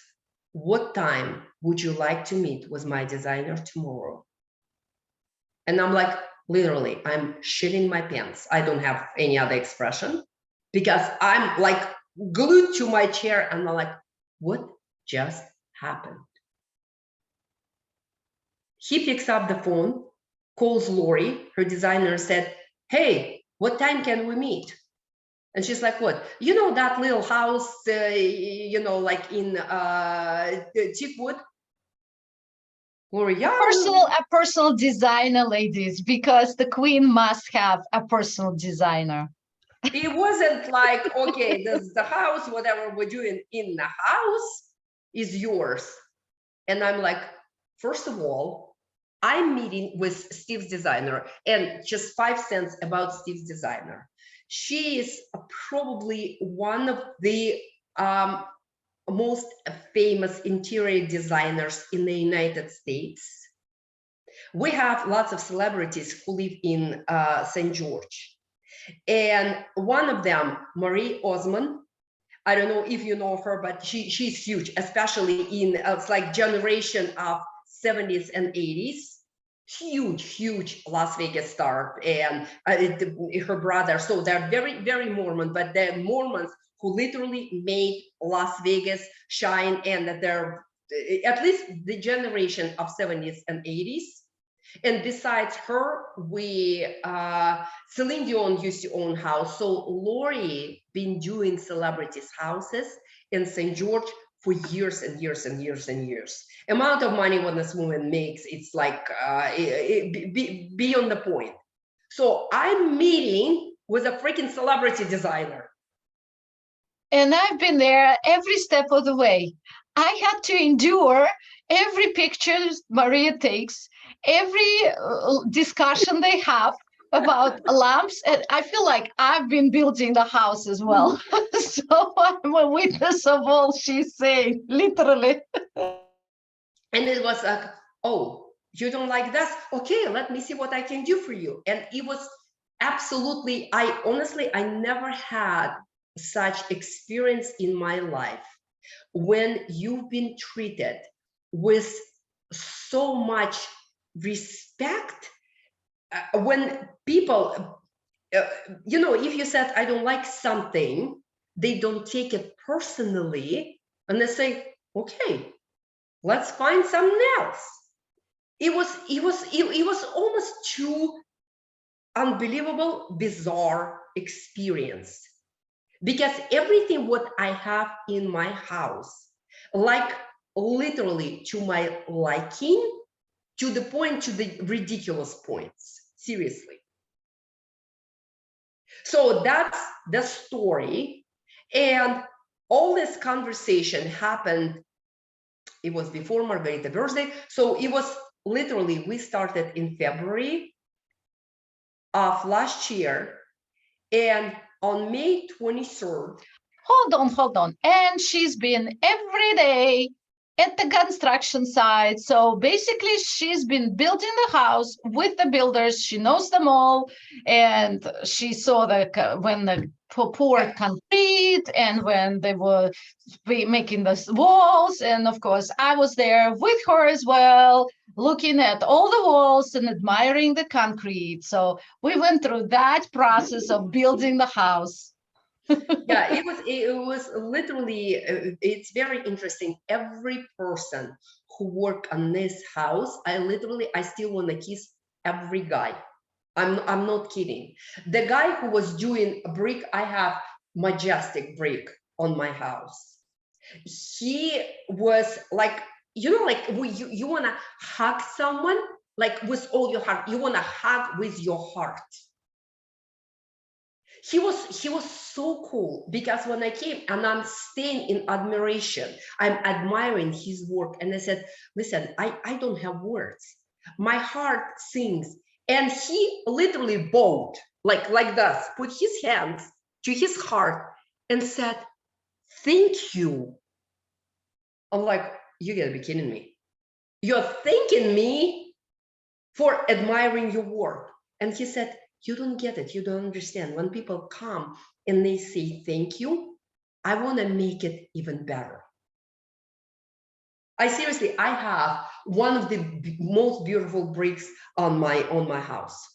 What time would you like to meet with my designer tomorrow? And I'm like, literally, I'm shitting my pants. I don't have any other expression because I'm like glued to my chair and I'm like, what just happened? He picks up the phone, calls Lori, her designer, said, hey, what time can we meet? And she's like, what? You know that little house, you know, like in Teakwood? Lori, yeah. A personal designer, ladies, because the queen must have a personal designer. It wasn't like, okay, this is the house, whatever we're doing in the house is yours. And I'm like, first of all, I'm meeting with Steve's designer, and just 5 cents about Steve's designer. She is probably one of the most famous interior designers in the United States. We have lots of celebrities who live in St. George. And one of them, Marie Osmond, I don't know if you know her, but she's huge, especially in it's like generation of 70s and 80s. Huge Las Vegas star, and her brother. So they're very Mormon, but they're Mormons who literally made Las Vegas shine, and that they're at least the generation of 70s and 80s. And besides her, Celine Dion used to own house. So Lori been doing celebrities' houses in St. George for years and years. Amount of money what this woman makes, it's like beyond the point. So I'm meeting with a freaking celebrity designer. And I've been there every step of the way. I had to endure every picture Maria takes, every discussion they have about lamps. And I feel like I've been building the house as well. So I'm a witness of all she's saying, literally. And it was like, oh, you don't like that? Okay, let me see what I can do for you. And it was absolutely, I never had such experience in my life when you've been treated with so much respect. When people, if you said, I don't like something, they don't take it personally, and they say, okay, let's find something else. It was almost too unbelievable, bizarre experience, because everything what I have in my house, like literally to my liking, to the point, to the ridiculous points, seriously. So that's the story. And all this conversation happened, it was before Margarita birthday. So it was literally, we started in February of last year. And on May 23rd. Hold on. And she's been every day at the construction site. So basically, she's been building the house with the builders. She knows them all. And she saw when the poured concrete and when they were making the walls. And of course, I was there with her as well, looking at all the walls and admiring the concrete. So we went through that process of building the house. Yeah, it was literally, it's very interesting. Every person who worked on this house, I still want to kiss every guy. I'm not kidding. The guy who was doing a brick, I have majestic brick on my house. He was like, like you want to hug someone, like with all your heart. You want to hug with your heart. He was so cool, because when I came, and I'm staying in admiration, I'm admiring his work, and I said, listen, I don't have words, my heart sings. And he literally bowed like this, put his hands to his heart and said, thank you. I'm like, you gotta be kidding me. You're thanking me for admiring your work. And he said, you don't get it. You don't understand. When people come and they say thank you, I want to make it even better. I have one of the most beautiful bricks on my house.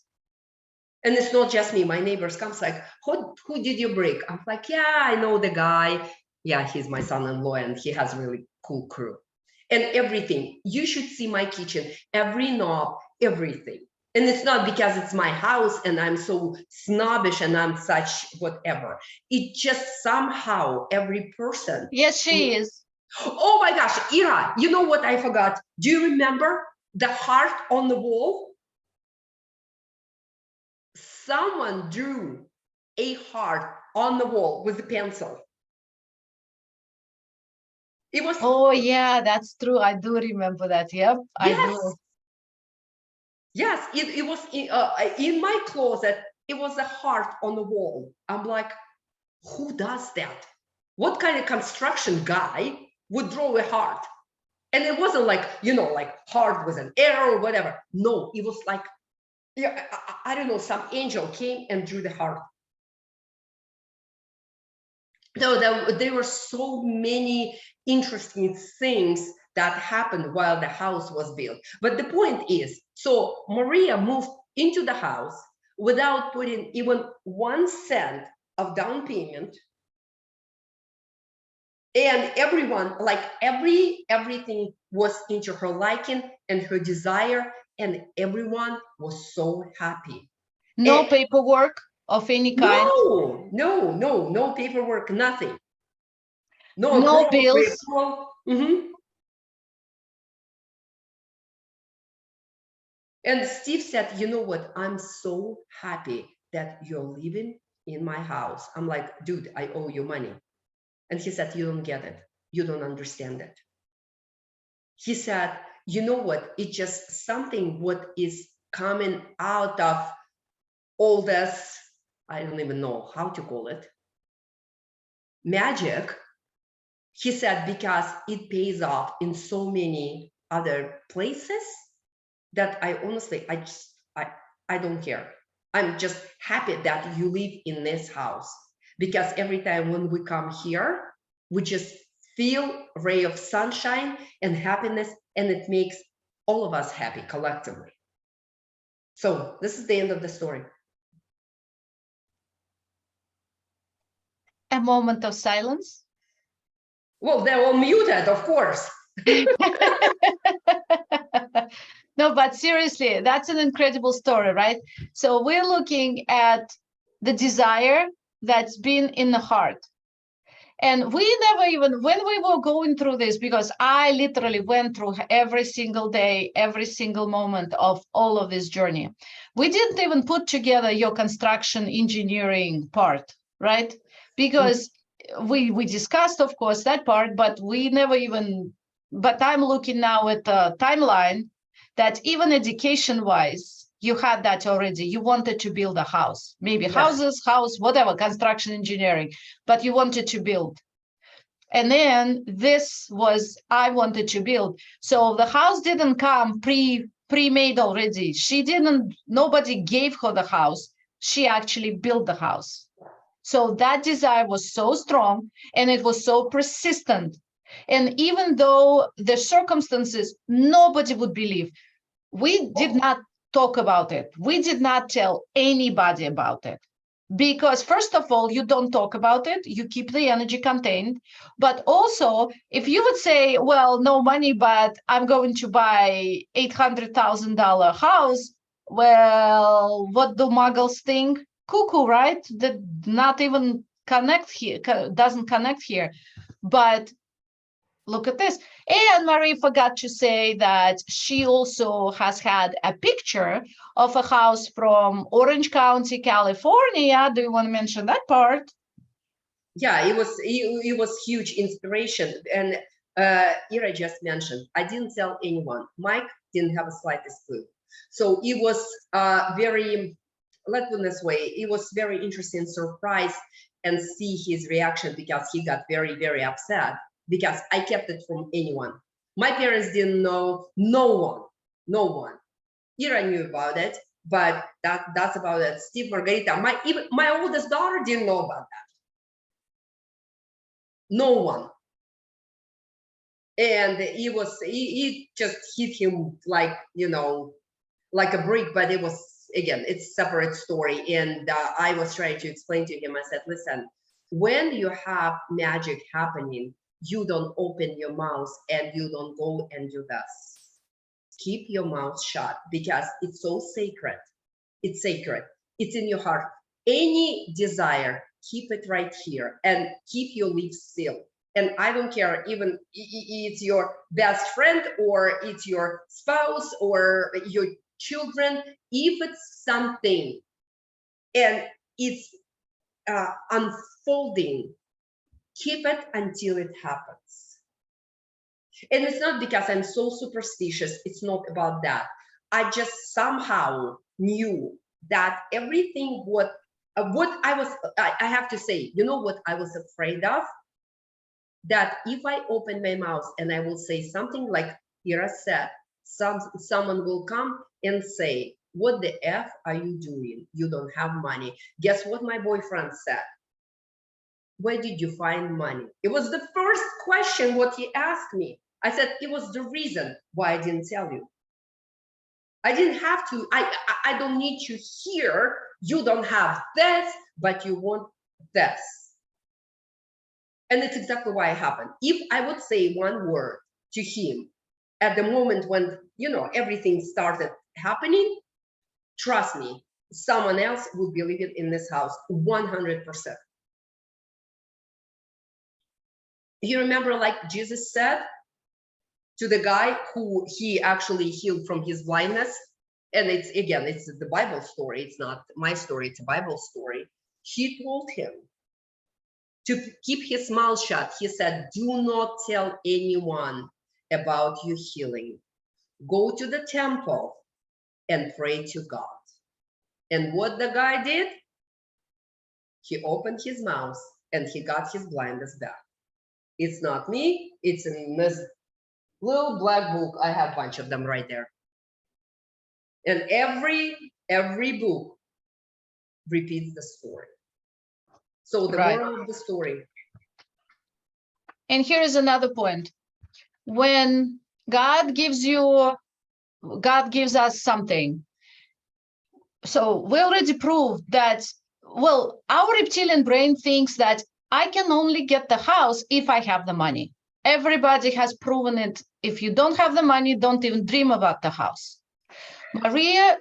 And it's not just me. My neighbors comes like, who did your brick? I'm like, yeah, I know the guy. Yeah, he's my son-in-law, and he has really cool crew. And everything. You should see my kitchen. Every knob, everything. And it's not because it's my house and I'm so snobbish and I'm such whatever. It just somehow every person. Yes, she is. Oh my gosh, Ira, you know what I forgot? Do you remember the heart on the wall? Someone drew a heart on the wall with a pencil. It was. Oh yeah, that's true. I do remember that. Yep, I Yes. do. Yes, it was in my closet. It was a heart on the wall. I'm like, who does that? What kind of construction guy would draw a heart? And it wasn't like, like heart with an arrow or whatever. No, it was like, yeah, I don't know, some angel came and drew the heart. No, there were so many interesting things that happened while the house was built. But the point is, so Maria moved into the house without putting even 1 cent of down payment. And everyone, like everything was into her liking and her desire, and everyone was so happy. No And paperwork of any kind. no paperwork, nothing. No No approval, bills. pre-approval. And Steve said, you know what? I'm so happy that you're living in my house. I'm like, dude, I owe you money. And he said, you don't get it. You don't understand it. He said, you know what? It's just something what is coming out of all this, I don't even know how to call it, magic. He said, because it pays off in so many other places that I honestly, I don't care. I'm just happy that you live in this house, because every time when we come here, we just feel a ray of sunshine and happiness, and it makes all of us happy collectively. So this is the end of the story. A moment of silence. Well, they're all muted, of course. No, but seriously, that's an incredible story, right? So we're looking at the desire that's been in the heart. And we never even, when we were going through this, because I literally went through every single day, every single moment of all of this journey, we didn't even put together your construction engineering part, right? Because we discussed, of course, that part, but we never even, but I'm looking now at the timeline that even education-wise, you had that already. You wanted to build a house, maybe houses, house, whatever, construction engineering, but you wanted to build. And then this was, I wanted to build. So the house didn't come pre-made already. She didn't, nobody gave her the house. She actually built the house. So that desire was so strong and it was so persistent. And even though the circumstances, nobody would believe, we did not talk about it. We did not tell anybody about it. Because first of all, you don't talk about it, you keep the energy contained. But also, if you would say, well, no money, but I'm going to buy $800,000 house, well, what do muggles think? Cuckoo, right? That not even connect here, doesn't connect here. But look at this. And Marie forgot to say that she also has had a picture of a house from Orange County, California. Do you want to mention that part? Yeah, it was huge inspiration. And Ira just mentioned, I didn't tell anyone. Mike didn't have a slightest clue. So it was very, let's put it this way, it was very interesting surprise and see his reaction, because he got very, very upset because I kept it from anyone. My parents didn't know, no one. Ira knew about it, but that's about it. Steve, Margarita, my oldest daughter didn't know about that. No one. And it just hit him like, like a brick, but it was, again, it's a separate story. And I was trying to explain to him, I said, listen, when you have magic happening, you don't open your mouth and you don't go and do this. Keep your mouth shut, because it's so sacred. It's sacred. It's in your heart. Any desire, keep it right here and keep your lips sealed. And I don't care, even it's your best friend or it's your spouse or your children, if it's something and it's unfolding. Keep it until it happens. And it's not because I'm so superstitious. It's not about that. I just somehow knew that everything what I was, I have to say, you know what I was afraid of? That if I open my mouth and I will say something like Ira said, someone will come and say, what the F are you doing? You don't have money. Guess what my boyfriend said? Where did you find money? It was the first question what he asked me. I said, it was the reason why I didn't tell you. I didn't have to, I don't need to hear, you don't have this, but you want this. And it's exactly why it happened. If I would say one word to him at the moment when, you know, everything started happening, trust me, someone else would be living in this house 100%. You remember, like Jesus said to the guy who he actually healed from his blindness, and it's, again, it's the Bible story, it's not my story, it's a Bible story. He told him to keep his mouth shut. He said, do not tell anyone about your healing. Go to the temple and pray to God. And what the guy did, he opened his mouth and he got his blindness back. It's not me, it's in this little black book. I have a bunch of them right there. And every book repeats the story. So the moral of the story. And here is another point. When God gives us something. So we already proved that, well, our reptilian brain thinks that I can only get the house if I have the money. Everybody has proven it. If you don't have the money, don't even dream about the house. Maria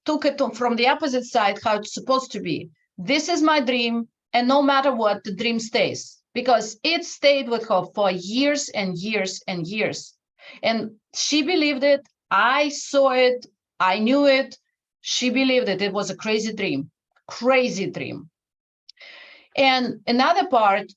took it from the opposite side, how it's supposed to be. This is my dream, and no matter what, the dream stays, because it stayed with her for years and years and years. And she believed it. I saw it. I knew it. She believed it. It was a crazy dream, crazy dream. And another part,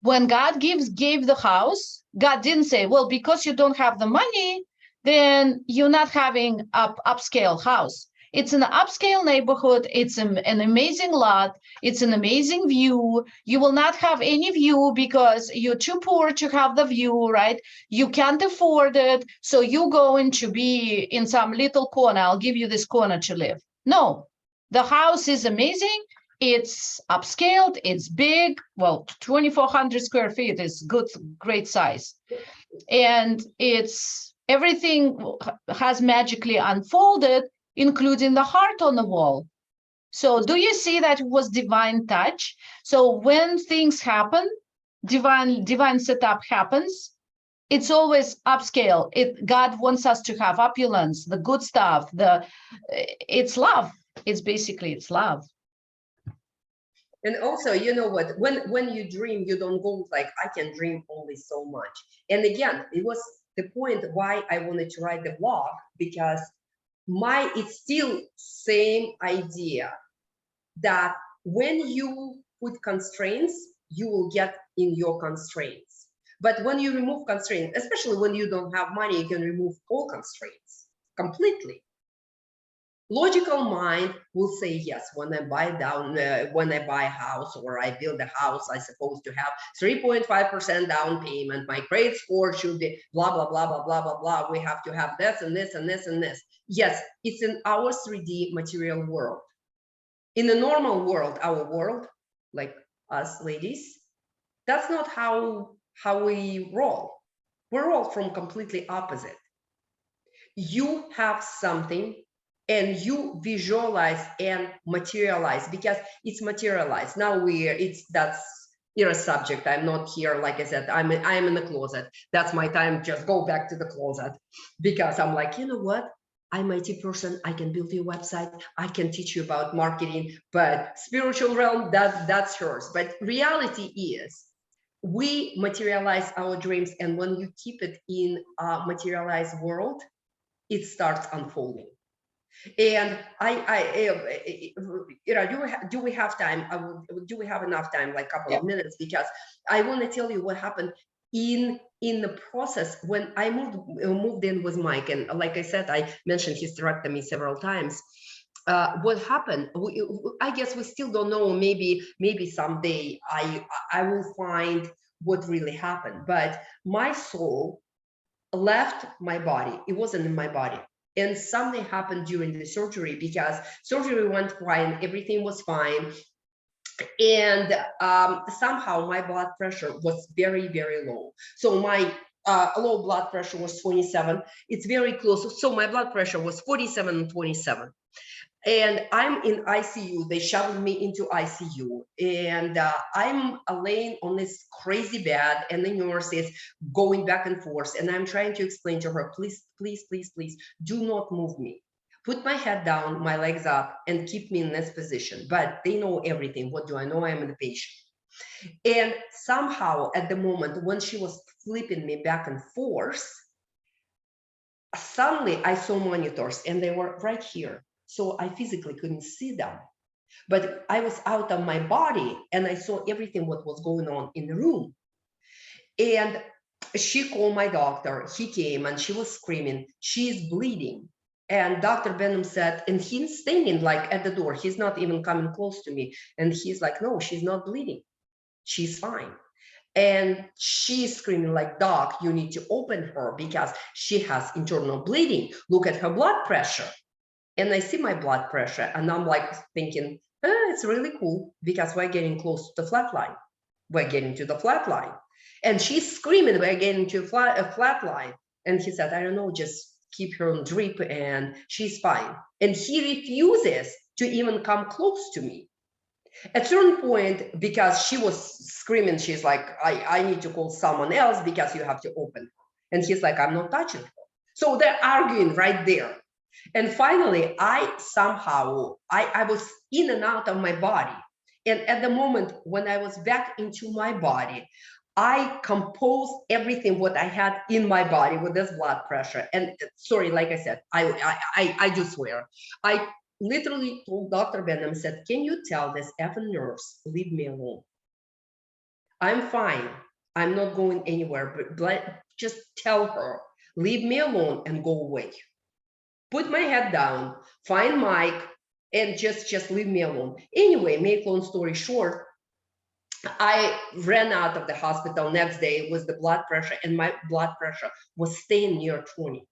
when God gave the house, God didn't say, well, because you don't have the money, then you're not having an upscale house. It's an upscale neighborhood. It's an amazing lot. It's an amazing view. You will not have any view because you're too poor to have the view, right? You can't afford it. So you're going to be in some little corner. I'll give you this corner to live. No, the house is amazing. It's upscaled. It's big. Well, 2,400 square feet is good, great size. And it's everything has magically unfolded, including the heart on the wall. So do you see that it was divine touch? So when things happen, divine setup happens, it's always upscale. God wants us to have opulence, the good stuff, it's love. It's basically, it's love. And also, you know what, when you dream, you don't go like, I can dream only so much. And again, it was the point why I wanted to write the blog, because it's still same idea that when you put constraints, you will get in your constraints. But when you remove constraints, especially when you don't have money, you can remove all constraints completely. Logical mind will say, yes, when I buy a house or I build a house, I'm supposed to have 3.5% down payment. My credit score should be blah, blah, blah, blah, blah, blah, blah. We have to have this and this and this and this. Yes, it's in our 3D material world. In the normal world, our world, like us ladies, that's not how we roll. We roll from completely opposite. You have something and you visualize and materialize, because it's materialized. Now that's your subject. I'm not here, like I said, I'm in the closet. That's my time. Just go back to the closet, because I'm like, you know what? I'm an IT person. I can build your website. I can teach you about marketing, but spiritual realm, that's yours. But reality is, we materialize our dreams, and when you keep it in a materialized world, it starts unfolding. And you know, do we have time? Do we have enough time, like a couple of minutes? Because I want to tell you what happened in the process when I moved in with Mike. And like I said, I mentioned hysterectomy several times. What happened? I guess we still don't know. Maybe someday I will find what really happened. But my soul left my body. It wasn't in my body. And something happened during the surgery, because surgery went fine, everything was fine. And somehow my blood pressure was very, very low. So my low blood pressure was 27. It's very close. So my blood pressure was 47 and 27. And I'm in ICU. They shoved me into ICU, and I'm laying on this crazy bed, and the nurse is going back and forth, and I'm trying to explain to her, please, please, please, please, do not move me. Put my head down, my legs up, and keep me in this position. But they know everything. What do I know? I'm the patient. And somehow at the moment when she was flipping me back and forth, suddenly I saw monitors, and they were right here. So I physically couldn't see them, but I was out of my body, and I saw everything what was going on in the room. And she called my doctor. He came, and she was screaming, she's bleeding. And Dr. Benham said, and he's standing like at the door, he's not even coming close to me. And he's like, no, she's not bleeding. She's fine. And she's screaming like, doc, you need to open her because she has internal bleeding. Look at her blood pressure. And I see my blood pressure, and I'm like thinking, it's really cool because we're getting close to the flat line. We're getting to the flat line. And she's screaming, we're getting to a flat line. And he said, I don't know, just keep her on drip and she's fine. And he refuses to even come close to me. At a certain point, because she was screaming, she's like, I need to call someone else because you have to open her. And he's like, I'm not touching her. So they're arguing right there. And finally, I was in and out of my body. And at the moment when I was back into my body, I composed everything what I had in my body with this blood pressure. And sorry, like I said, I do swear. I literally told Dr. Benham, said, can you tell this effing nurse, leave me alone? I'm fine. I'm not going anywhere, but just tell her, leave me alone and go away. Put my head down, find Mike, and just leave me alone. Anyway, make long story short, I ran out of the hospital next day with the blood pressure, and my blood pressure was staying near 20.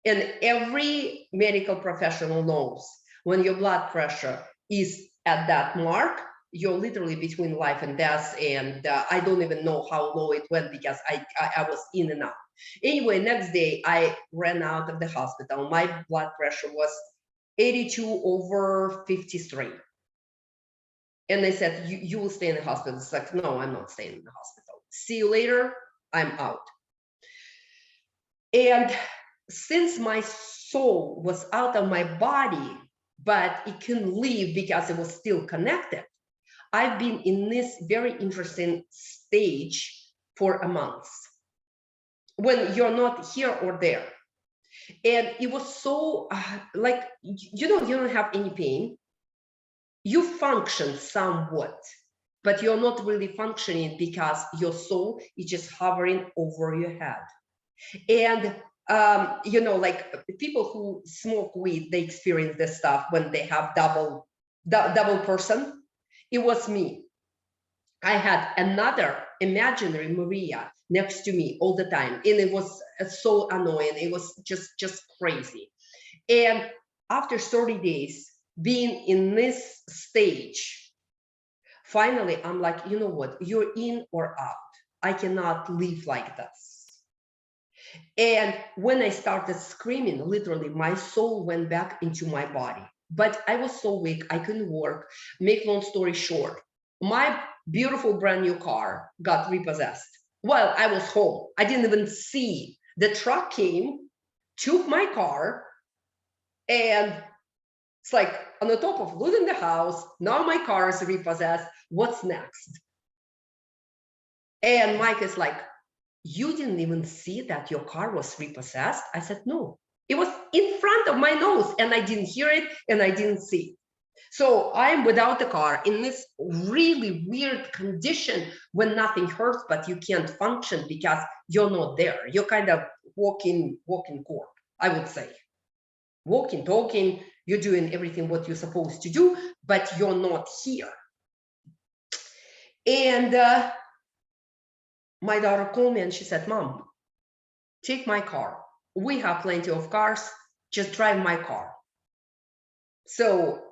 And every medical professional knows when your blood pressure is at that mark, you're literally between life and death. And I don't even know how low it went because I was in and out. Anyway, next day I ran out of the hospital. My blood pressure was 82/53. And they said, you will stay in the hospital. It's like, no, I'm not staying in the hospital. See you later, I'm out. And since my soul was out of my body, but it couldn't leave because it was still connected, I've been in this very interesting stage for a month when you're not here or there. And it was so like, you don't have any pain. You function somewhat, but you're not really functioning because your soul is just hovering over your head. And like people who smoke weed, they experience this stuff when they have double person. It was me. I had another imaginary Maria next to me all the time, and it was so annoying. It was just crazy. And after 30 days being in this stage, finally I'm like, you know what, you're in or out. I cannot live like this. And when I started screaming, literally my soul went back into my body, but I was so weak, I couldn't work. Make long story short, my beautiful brand new car got repossessed while I was home. I didn't even see. The truck came, took my car, and it's like, on the top of losing the house, now my car is repossessed. What's next? And Mike is like, you didn't even see that your car was repossessed? I said, no, It was in front of my nose and I didn't hear it and I didn't see it. So I'm without the car in this really weird condition when nothing hurts, but you can't function because you're not there. You're kind of walking corpse, I would say. Walking, talking, you're doing everything what you're supposed to do, but you're not here. And my daughter called me and she said, Mom, take my car. We have plenty of cars, just drive my car. So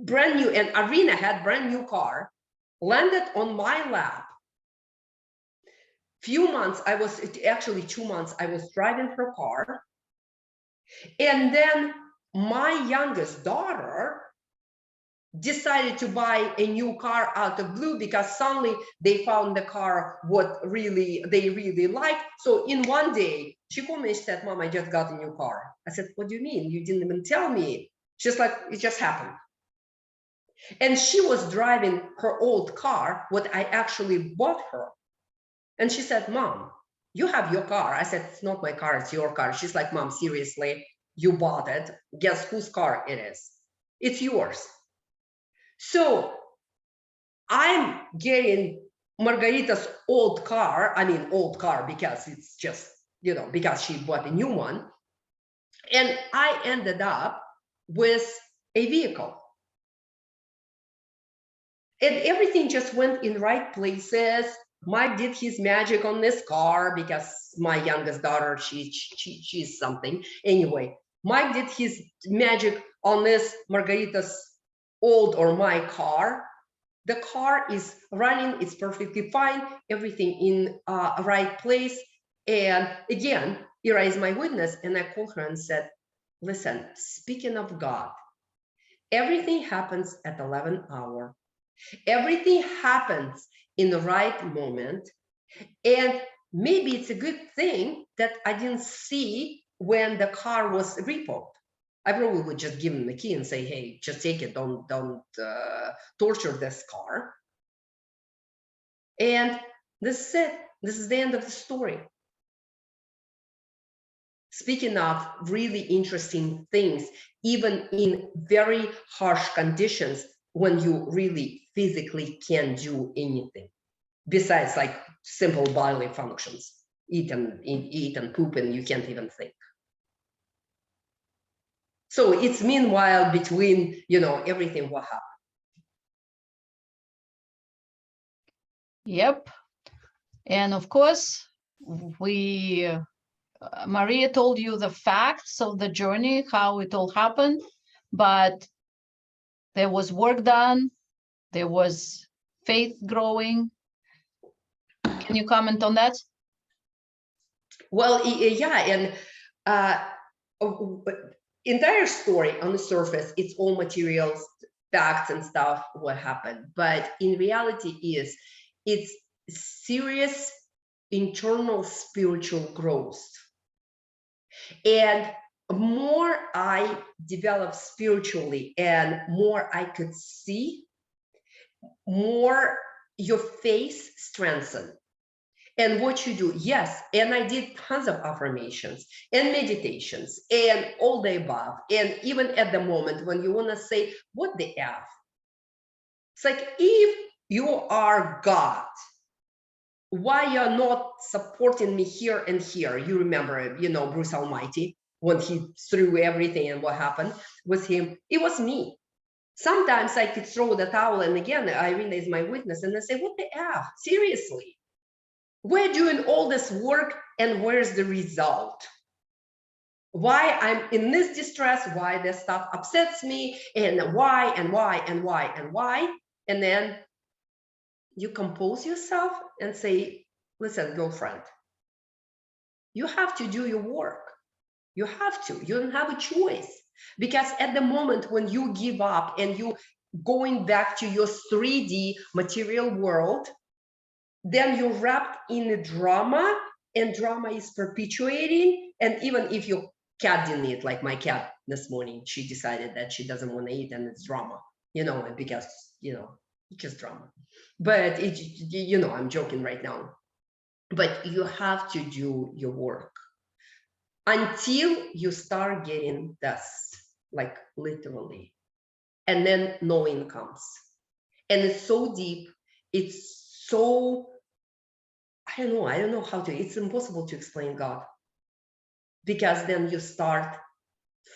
brand new, and Arena had brand new car, landed on my lap. Few months, actually 2 months, I was driving her car. And then my youngest daughter decided to buy a new car out of blue because suddenly they found the car what they really liked. So in one day, she called me and she said, Mom, I just got a new car. I said, what do you mean? You didn't even tell me. She's like, it just happened. And she was driving her old car, what I actually bought her. And she said, Mom, you have your car. I said, it's not my car, it's your car. She's like, Mom, seriously, you bought it. Guess whose car it is? It's yours. So I'm getting Margarita's old car. I mean, old car because it's just, because she bought a new one. And I ended up with a vehicle. And everything just went in right places. Mike did his magic on this car because my youngest daughter, she's something. Anyway, Mike did his magic on this Margarita's old or my car. The car is running, it's perfectly fine, everything in right place. And again, Ira is my witness. And I called her and said, listen, speaking of God, everything happens at 11 hour. Everything happens in the right moment. And maybe it's a good thing that I didn't see when the car was repoed. I probably would just give him the key and say, hey, just take it, don't torture this car. And this is it. This is the end of the story. Speaking of really interesting things, even in very harsh conditions, when you really physically can't do anything besides like simple bodily functions, eat and poop, and you can't even think. So it's meanwhile between, everything what happened. Yep. And of course, Maria told you the facts of the journey, how it all happened, but there was work done, there was faith growing. Can you comment on that? Well, yeah, and entire story on the surface, it's all materials, facts and stuff, what happened. But in reality it's serious internal spiritual growth. And more I developed spiritually and more I could see, more your face strengthened. And what you do, yes, and I did tons of affirmations and meditations and all the above. And even at the moment when you want to say, what the F? It's like, if you are God, why you're not supporting me here and here? You remember, Bruce Almighty, when he threw everything and what happened with him, it was me. Sometimes I could throw the towel, and again, Irina is my witness, and I say, what the F? Seriously? We're doing all this work, and where's the result? Why I'm in this distress, why this stuff upsets me, and why, and why, and why, and why. And then you compose yourself and say, listen, girlfriend, you have to do your work. You have to. You don't have a choice. Because at the moment when you give up and you going back to your 3D material world, then you're wrapped in a drama, and drama is perpetuating. And even if your cat didn't eat, like my cat this morning, she decided that she doesn't want to eat, and it's drama, because, it's just drama. But I'm joking right now. But you have to do your work. until you start getting dust, like literally. And then knowing comes. And it's so deep. It's so, I don't know how to, it's impossible to explain God. Because then you start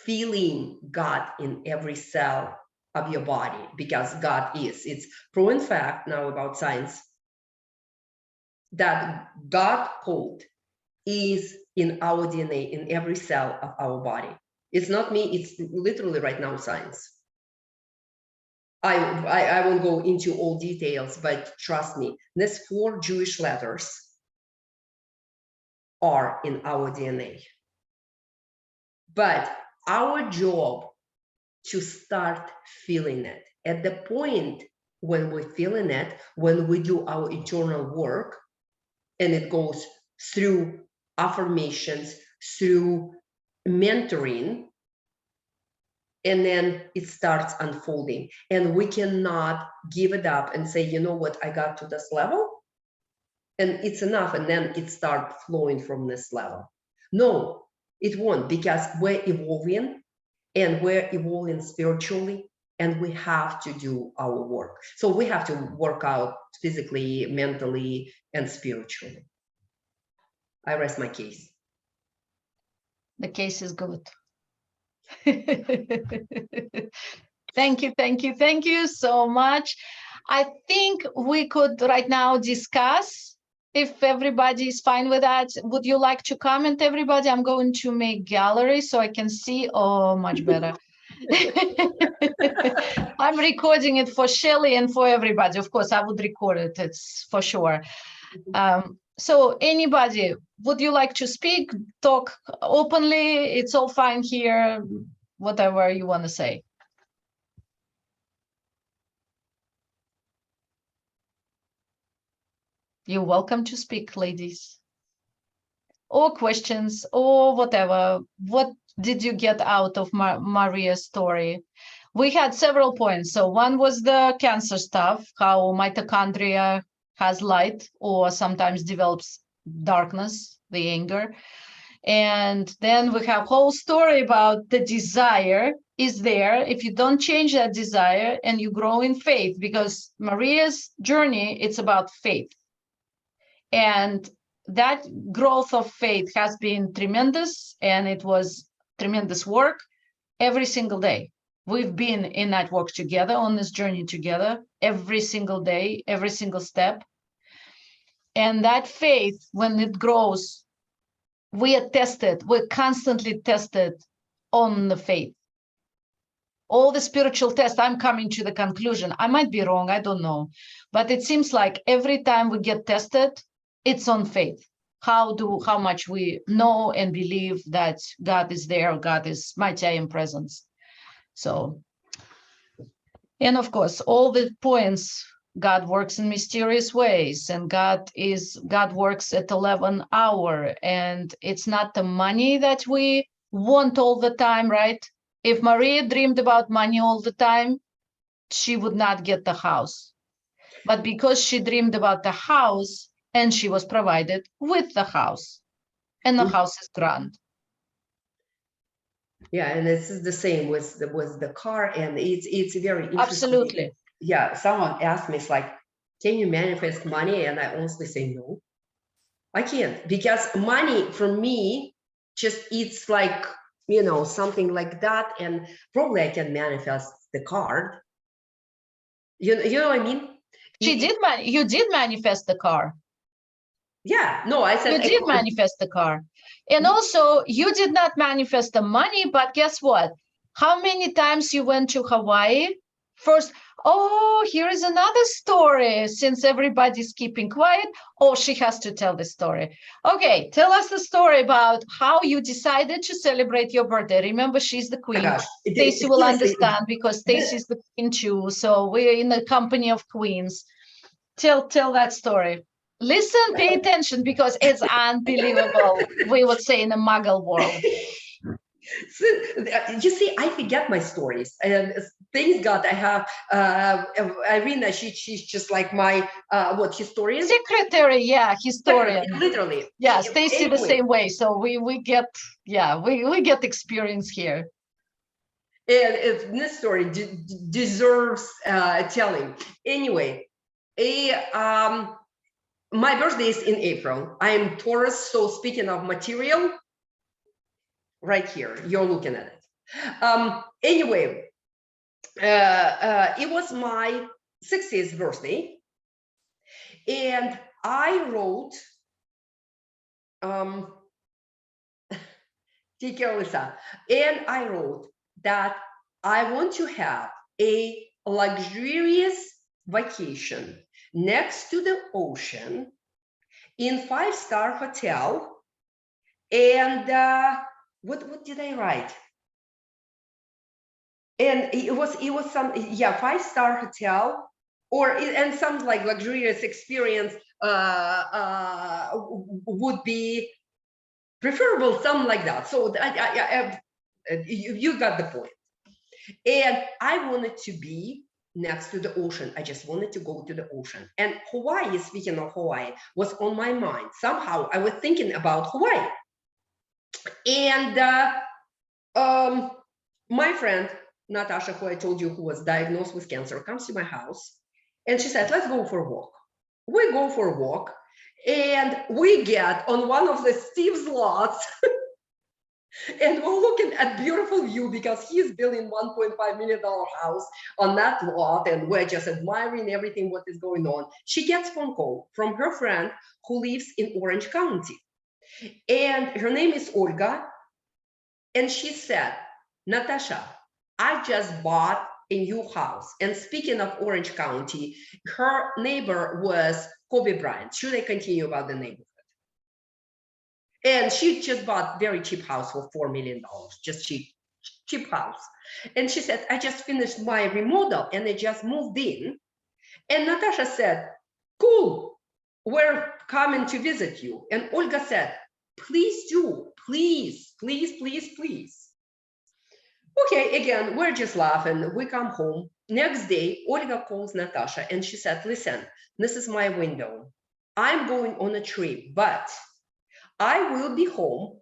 feeling God in every cell of your body, because God is. It's proven fact now about science that God code is in our DNA, in every cell of our body. It's not me, it's literally right now science. I won't go into all details, but trust me, these 4 Jewish letters are in our DNA. But our job to start feeling it. At the point when we're feeling it, when we do our internal work, and it goes through affirmations, through mentoring, and then it starts unfolding. And we cannot give it up and say, you know what, I got to this level and it's enough, and then it starts flowing from this level. No, it won't, because we're evolving, and we're evolving spiritually, and we have to do our work. So we have to work out physically, mentally, and spiritually. I rest my case. The case is good. Thank you, thank you, thank you so much. I think we could right now discuss, if everybody is fine with that. Would you like to comment, everybody? I'm going to make gallery so I can see. Oh, much better. I'm recording it for Shelly and for everybody. Of course, I would record it, it's for sure. So anybody, would you like to speak, talk openly? It's all fine here, whatever you want to say. You're welcome to speak, ladies. Or questions, or whatever. What did you get out of Maria's story? We had several points. So one was the cancer stuff, how mitochondria has light or sometimes develops darkness, the anger. And then we have whole story about the desire is there if you don't change that desire and you grow in faith, because Maria's journey, it's about faith. And that growth of faith has been tremendous, and it was tremendous work every single day. We've been in that work together, on this journey together, every single day, every single step. And that faith, when it grows, we are tested, we're constantly tested on the faith. All the spiritual tests, I'm coming to the conclusion, I might be wrong, I don't know, but it seems like every time we get tested, it's on faith. How much we know and believe that God is there, God is mighty in presence. So, and of course, all the points, God works in mysterious ways, and God works at 11 hour, and it's not the money that we want all the time, right? If Maria dreamed about money all the time, she would not get the house. But because she dreamed about the house, and she was provided with the house, and the house is grand. Yeah, and this is the same with the car, and it's very interesting. Absolutely. Yeah, someone asked me, it's like, can you manifest money? And I honestly say no, I can't, because money for me it's like, you know, something like that, and probably I can manifest the card. You know what I mean? You did manifest the car. Yeah, no, I said you did manifest the car. And also you did not manifest the money, but guess what? How many times you went to Hawaii? First, oh, here is another story. Since everybody's keeping quiet, oh, she has to tell the story. Okay, tell us the story about how you decided to celebrate your birthday. Remember, she's the queen. Stacy will understand, because Stacy's the queen too. So we're in the company of queens. Tell that story. Listen, pay attention, because it's unbelievable. We would say in the Muggle world. So, you see, I forget my stories, and thanks God I have Irina. She's just like my what, historian? Secretary, yeah, historian. Literally. Yeah, Stacy the Anyway, same way. So we get, yeah, we get experience here. and this story deserves telling. Anyway, my birthday is in April. I am Taurus, so speaking of material, right here, you're looking at it. Anyway, it was my 60th birthday, and I wrote, take care, Lisa, and I wrote that I want to have a luxurious vacation next to the ocean in 5-star hotel. And what did I write? And it was some, yeah, 5-star hotel, and some like luxurious experience would be preferable, something like that. So you got the point. And I wanted to be next to the ocean. I just wanted to go to the ocean. And Hawaii, speaking of Hawaii, was on my mind. Somehow I was thinking about Hawaii. And my friend, Natasha, who I told you who was diagnosed with cancer, comes to my house. And she said, let's go for a walk. We go for a walk. And we get on one of the Steve's lots. And we're looking at beautiful view because he's building $1.5 million house on that lot, and we're just admiring everything what is going on. She gets a phone call from her friend who lives in Orange County, and her name is Olga, and she said, Natasha, I just bought a new house. And speaking of Orange County, her neighbor was Kobe Bryant. Should I continue about the neighborhood? And she just bought very cheap house for $4 million, just cheap house. And she said, I just finished my remodel and I just moved in. And Natasha said, cool, we're coming to visit you. And Olga said, please do, please, please, please, please. Okay, again, we're just laughing. We come home. Next day, Olga calls Natasha and she said, listen, this is my window. I'm going on a trip, but I will be home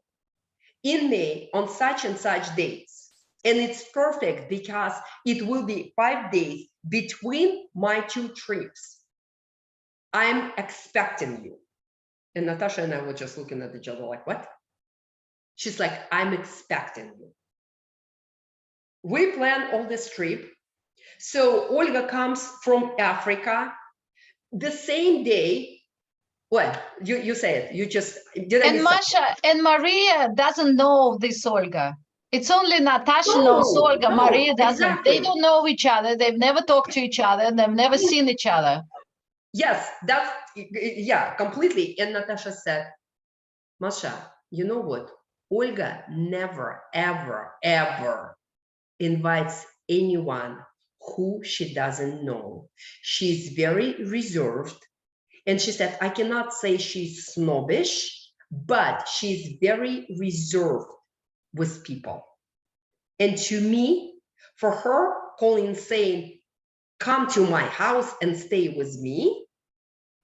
in May on such and such dates. And it's perfect because it will be 5 days between my 2 trips. I'm expecting you. And Natasha and I were just looking at each other like, what? She's like, I'm expecting you. We plan all this trip. So Olga comes from Africa the same day. What you said? You just did. And Masha and Maria doesn't know this Olga. It's only Natasha knows Olga. No, Maria doesn't. exactly. They don't know each other. They've never talked to each other. They've never seen each other. Yes, that's, yeah, completely. And Natasha said, Masha, you know what? Olga never, ever, ever invites anyone who she doesn't know. She's very reserved. And she said, I cannot say she's snobbish, but she's very reserved with people. And to me, for her calling saying, come to my house and stay with me,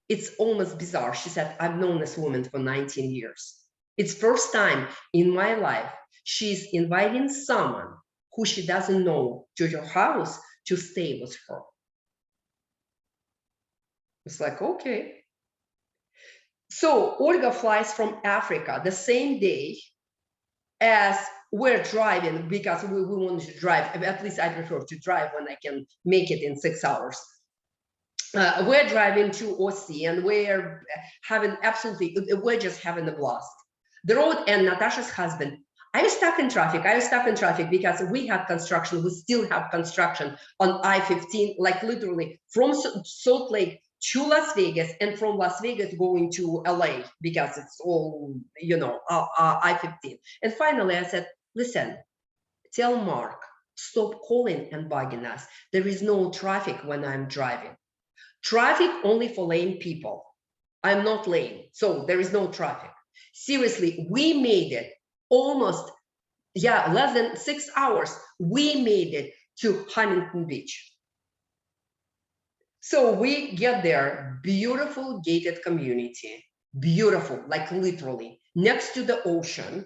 it's almost bizarre. She said, I've known this woman for 19 years. It's first time in my life she's inviting someone who she doesn't know to her house to stay with her. It's like, okay. So Olga flies from Africa the same day as we're driving, because we wanted to drive. At least I prefer to drive when I can make it in 6 hours. We're driving to OC and we're having we're just having a blast. The road, and Natasha's husband, I was stuck in traffic. I was stuck in traffic because we had construction. We still have construction on I-15, like literally from Salt Lake to Las Vegas, and from Las Vegas going to LA, because it's all, you know, I-15. And finally I said, listen, tell Mark, stop calling and bugging us. There is no traffic when I'm driving. Traffic only for lame people. I'm not lame, so there is no traffic. Seriously, we made it almost yeah, less than 6 hours, we made it to Huntington Beach. So we get there, beautiful gated community, beautiful, like literally next to the ocean.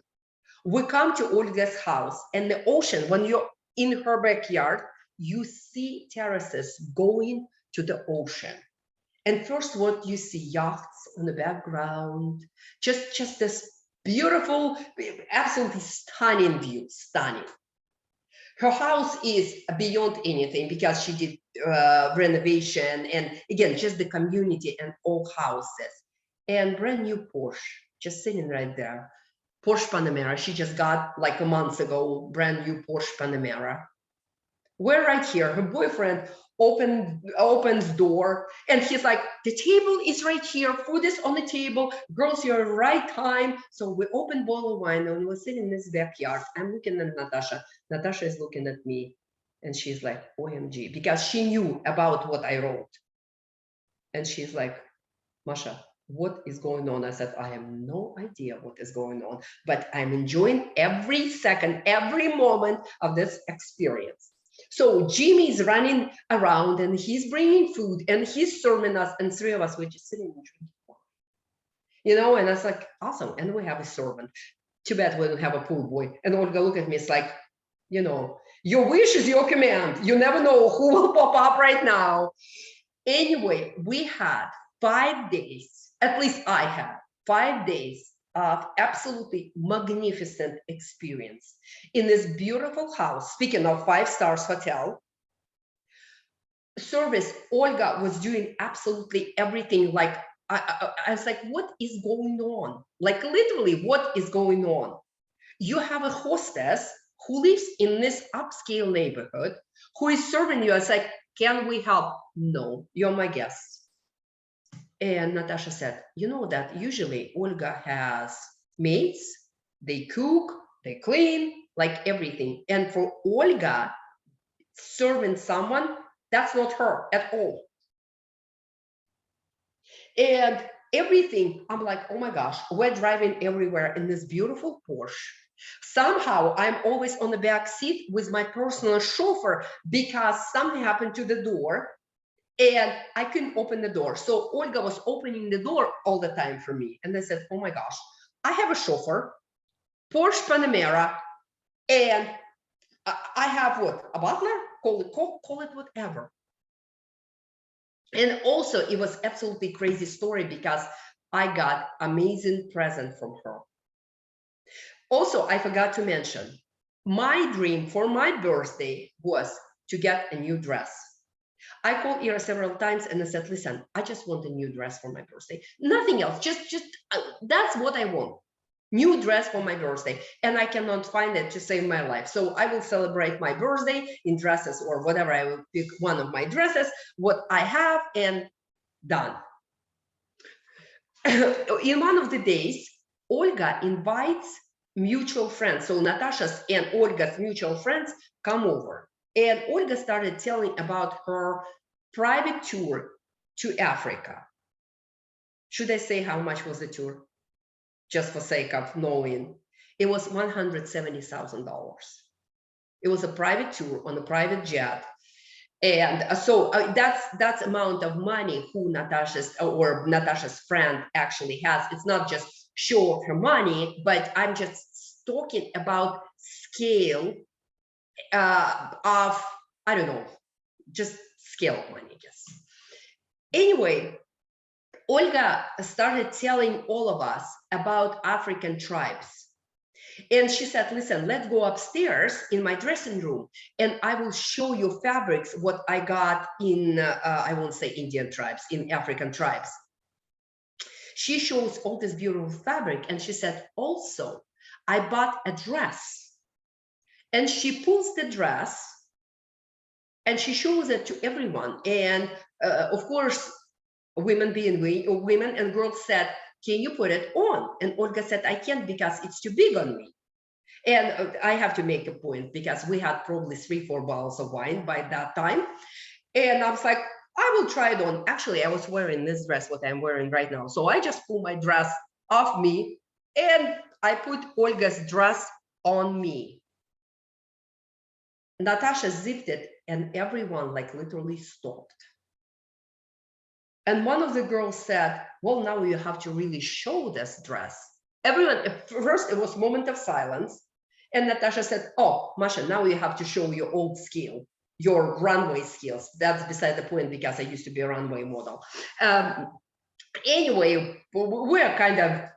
We come to Olga's house, and the ocean, when you're in her backyard, you see terraces going to the ocean. And first, what you see, yachts on the background, just this beautiful, absolutely stunning view, stunning. Her house is beyond anything because she did renovation, and again, just the community and all houses, and brand new Porsche just sitting right there. Porsche Panamera, she just got like a month ago, brand new Porsche Panamera. We're right here. Her boyfriend opens door, and he's like, the table is right here, food is on the table, girls, you're right time. So we open bottle of wine, and we're sitting in this backyard. I'm looking at Natasha. Natasha is looking at me, and she's like, OMG, because she knew about what I wrote. And she's like, Masha, what is going on? I said, I have no idea what is going on, but I'm enjoying every second, every moment of this experience. So Jimmy's running around, and he's bringing food, and he's serving us, and three of us were just sitting and drinking wine. You know, and I was like, awesome. And we have a servant. Too bad we don't have a pool boy. And Olga looked at me, it's like, you know, your wish is your command. You never know who will pop up right now. Anyway, we had 5 days, at least I had 5 days of absolutely magnificent experience in this beautiful house. Speaking of 5-star hotel, service, Olga was doing absolutely everything. Like, I was like, what is going on? Like, literally, what is going on? You have a hostess who lives in this upscale neighborhood who is serving you. I was like, can we help? No, you're my guest. And Natasha said, you know that usually Olga has maids, they cook, they clean, like everything. And for Olga, serving someone, that's not her at all. And everything, I'm like, oh my gosh, we're driving everywhere in this beautiful Porsche. Somehow I'm always on the back seat with my personal chauffeur because something happened to the door and I couldn't open the door. So Olga was opening the door all the time for me. And I said, oh my gosh, I have a chauffeur, Porsche Panamera, and I have what? A butler? Call it whatever. And also it was absolutely crazy story because I got amazing present from her. Also, I forgot to mention, my dream for my birthday was to get a new dress. I called Ira several times and I said, listen, I just want a new dress for my birthday. Nothing else, just that's what I want. New dress for my birthday. And I cannot find it to save my life. So I will celebrate my birthday in dresses or whatever. I will pick one of my dresses, what I have, and done. In one of the days, Olga invites mutual friends. So Natasha's and Olga's mutual friends come over. And Olga started telling about her private tour to Africa. Should I say how much was the tour? Just for sake of knowing. It was $170,000. It was a private tour on a private jet. And so that's amount of money who Natasha's friend actually has. It's not just show of her money, but I'm just talking about scale of, I don't know, just scale of money, I guess. Anyway, Olga started telling all of us about African tribes. And she said, listen, let's go upstairs in my dressing room and I will show you fabrics, what I got in, I won't say Indian tribes, in African tribes. She shows all this beautiful fabric and she said, also, I bought a dress. And she pulls the dress and she shows it to everyone. And of course, women and girls said, can you put it on? And Olga said, I can't because it's too big on me. And I have to make a point because we had probably 3-4 bottles of wine by that time. And I was like, I will try it on. Actually, I was wearing this dress, what I'm wearing right now. So I just pull my dress off me and I put Olga's dress on me. Natasha zipped it, and everyone like literally stopped. And one of the girls said, well, now you have to really show this dress. Everyone, at first it was a moment of silence. And Natasha said, oh, Masha, now you have to show your old skill, your runway skills. That's beside the point because I used to be a runway model. Anyway, we're kind of,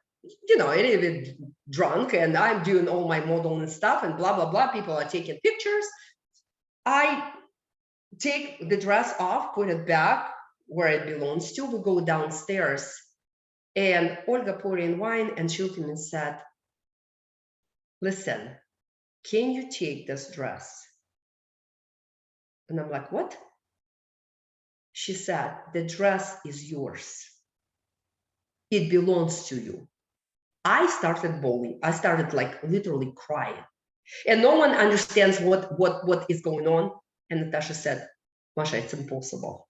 you know, a little bit drunk, and I'm doing all my modeling stuff and blah, blah, blah. People are taking pictures. I take the dress off, put it back where it belongs to. We go downstairs, and Olga poured in wine, and she looked at me and said, listen, can you take this dress? And I'm like, what? She said, the dress is yours. It belongs to you. I started bawling. I started like literally crying. And no one understands what is going on. And Natasha said, Masha, it's impossible.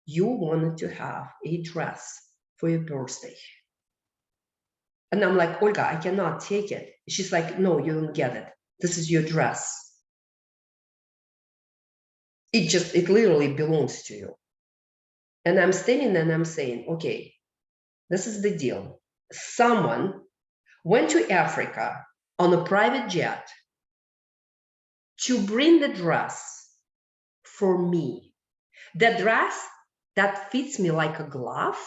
You wanted to have a dress for your birthday. And I'm like, Olga, I cannot take it. She's like, no, you don't get it. This is your dress. It literally belongs to you. And I'm standing and I'm saying, okay, this is the deal. Someone went to Africa on a private jet to bring the dress for me. The dress that fits me like a glove.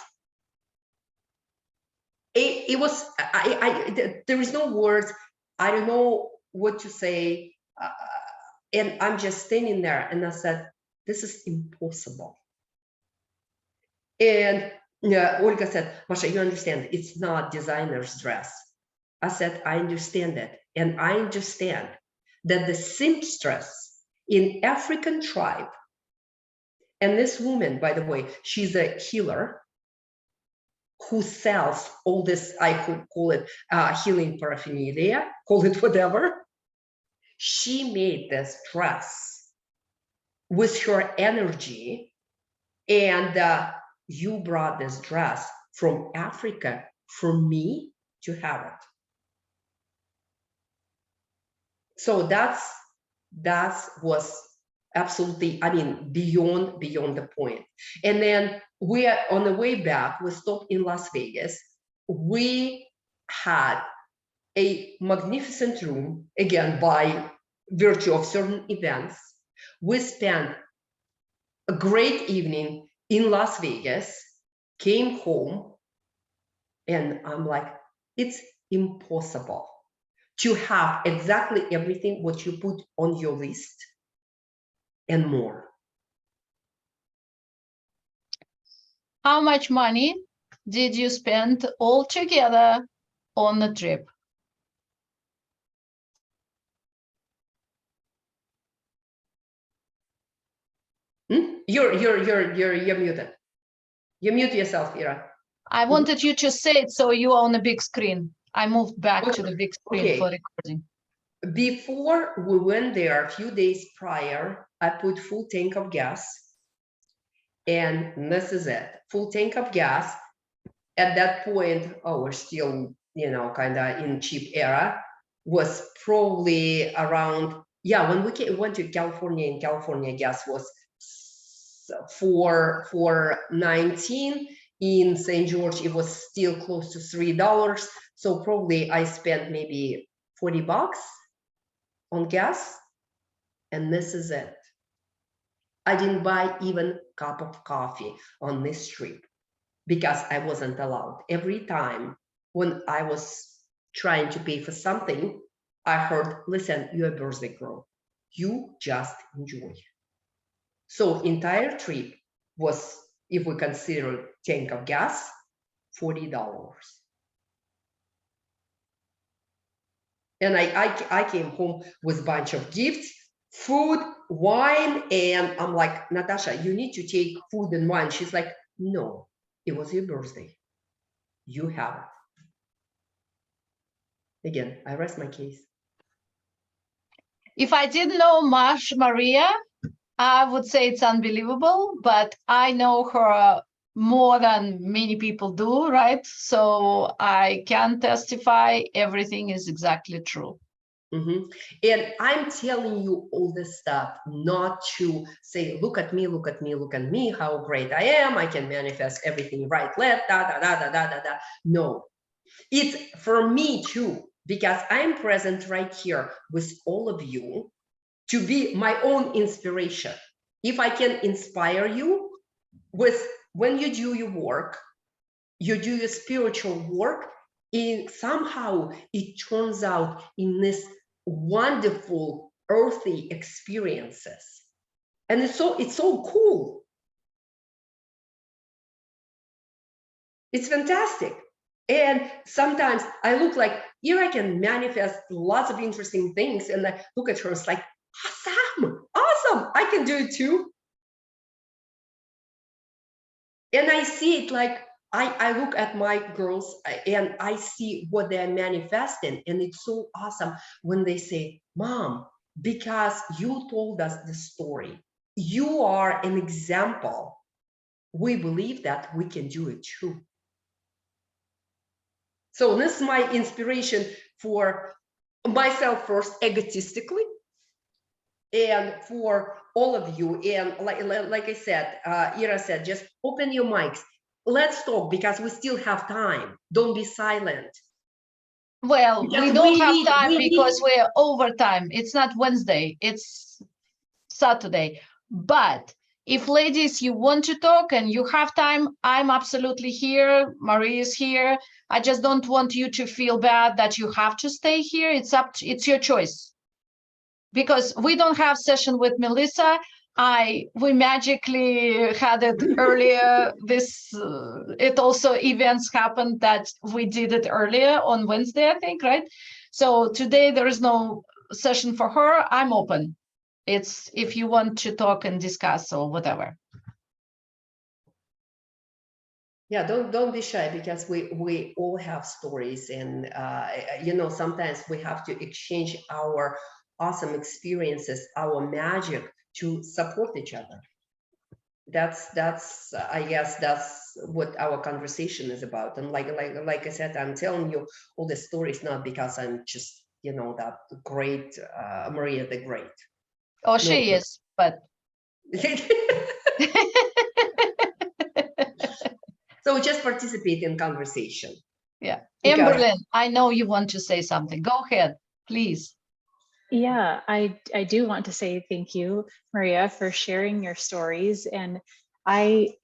It was, there is no words. I don't know what to say. And I'm just standing there and I said, this is impossible. And Olga said, Masha, you understand, it's not designer's dress. I said, I understand that. And I understand that the seamstress in African tribe, and this woman, by the way, she's a healer who sells all this, I could call it healing paraphernalia, call it whatever. She made this dress with her energy, and you brought this dress from Africa for me to have it. So that was absolutely, I mean, beyond the point. And then we are on the way back, we stopped in Las Vegas. We had a magnificent room, again, by virtue of certain events. We spent a great evening in Las Vegas, came home, and I'm like, it's impossible to have exactly everything what you put on your list and more. How much money did you spend all together on the trip? You're muted. You mute yourself, Ira. I wanted you to say it so you are on the big screen. I moved back to the big screen for recording. Before we went there, a few days prior, I put full tank of gas. And this is it, full tank of gas. At that point, we're still, you know, kind of in cheap era, was probably around, when we went to California, in California, gas was $4.19. In St. George, it was still close to $3. So probably I spent maybe $40 on gas, and this is it. I didn't buy even a cup of coffee on this trip because I wasn't allowed. Every time when I was trying to pay for something, I heard, listen, you're a birthday girl. You just enjoy. So entire trip was, if we consider tank of gas, $40. And I came home with a bunch of gifts, food, wine, and I'm like, Natasha, you need to take food and wine. She's like, no, it was your birthday. You have it. Again, I rest my case. If I didn't know Maria, I would say it's unbelievable, but I know her more than many people do, right? So I can testify everything is exactly true. And I'm telling you all this stuff not to say, look at me, look at me, look at me, how great I am. I can manifest everything right, left, da, da, da, da, da, da, da. No, it's for me too, because I'm present right here with all of you to be my own inspiration. If I can inspire you with when you do your work, you do your spiritual work, somehow it turns out in this wonderful earthy experiences, and it's so cool. It's fantastic. And sometimes I look like, here I can manifest lots of interesting things, and I look at her, it's like, awesome, I can do it too. And I see it like, I look at my girls and I see what they're manifesting, and it's so awesome when they say, Mom, because you told us the story, you are an example. We believe that we can do it too. So this is my inspiration for myself first, egotistically, and for all of you. And like I said, Ira said, just open your mics. Let's talk, because we still have time. Don't be silent. Well, we don't have time because we're overtime. It's not Wednesday, it's Saturday. But if ladies, you want to talk and you have time, I'm absolutely here. Maria is here. I just don't want you to feel bad that you have to stay here. It's your choice. Because we don't have session with Melissa. We magically had it earlier. It also events happened that we did it earlier on Wednesday, I think, right? So today there is no session for her. I'm open. It's if you want to talk and discuss or whatever. Yeah, don't be shy, because we all have stories, and sometimes we have to exchange our awesome experiences, our magic, to support each other. That's I guess that's what our conversation is about. And like I said, I'm telling you all the stories not because I'm just that great Maria the Great. Oh, she is, but so just participate in conversation. Yeah, Amberlyn, I know you want to say something. Go ahead, please. Yeah, I do want to say thank you, Maria, for sharing your stories. And I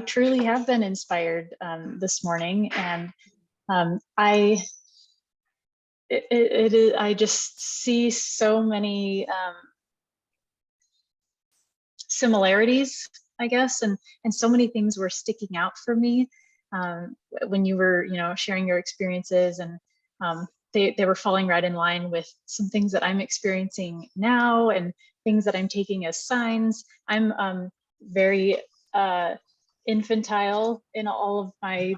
truly have been inspired this morning, and I just see so many similarities, I guess, and so many things were sticking out for me when you were sharing your experiences, and they were falling right in line with some things that I'm experiencing now and things that I'm taking as signs. I'm very infantile in all of my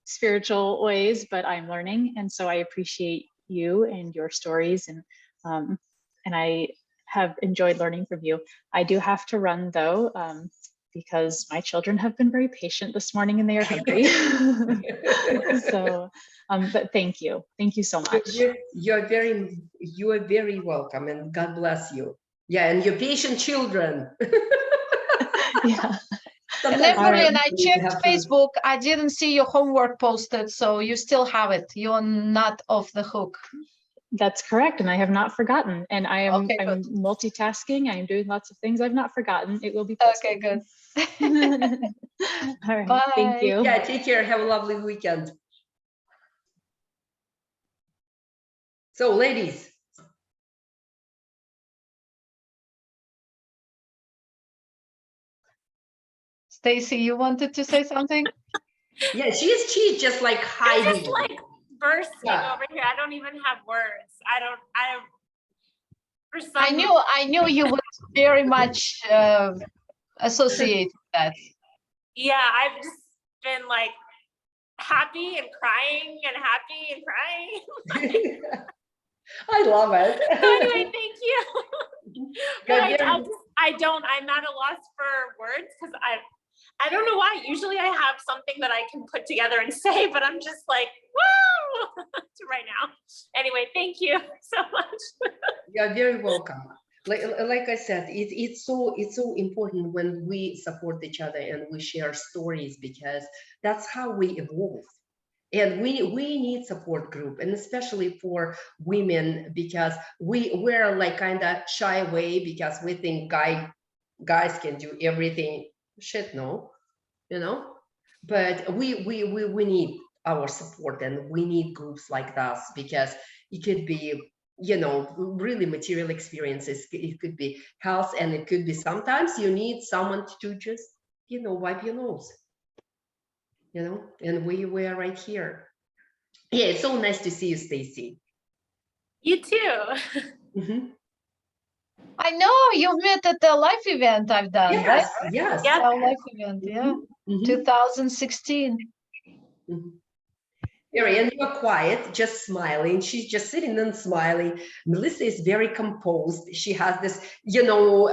spiritual ways, but I'm learning, and so I appreciate you and your stories, and I have enjoyed learning from you. I do have to run though, because my children have been very patient this morning and they are hungry. So, but thank you so much. You're very welcome, and God bless you. Yeah, and your patient children. Yeah. And then, Maureen, I checked Facebook. I didn't see your homework posted, so you still have it. You're not off the hook. That's correct, and I have not forgotten. And I'm multitasking. I am doing lots of things. I've not forgotten. It will be posted. Okay, good. All right. Bye. Thank you. Yeah, take care. Have a lovely weekend. So, ladies. Stacy, you wanted to say something? Yeah, she's just like hiding. I'm just like bursting over here. I don't even have words. I knew you would very much associate that. Yeah, I've just been like happy and crying and happy and crying. I love it. So anyway, thank you. But I'm at a loss for words, because I don't know why. Usually I have something that I can put together and say, but I'm just like, woo, right now. Anyway, thank you so much. You're very welcome. Like I said, it's so important when we support each other and we share stories, because that's how we evolve. And we need support group, and especially for women, because we're like kind of shy away because we think guys can do everything. Shit, no, you know. But we need our support, and we need groups like this, because it could be, you know, really material experiences. It could be health, and it could be sometimes you need someone to just, you know, wipe your nose, you know. And we are right here. Yeah, it's so nice to see you, Stacy. You too. Mhm. I know you've met at the life event I've done, right? Yes, yes. Yeah. Our life event, yeah. Mhm. 2016. Mhm. Mary, and you're quiet, just smiling. She's just sitting and smiling. Melissa is very composed. She has this, you know,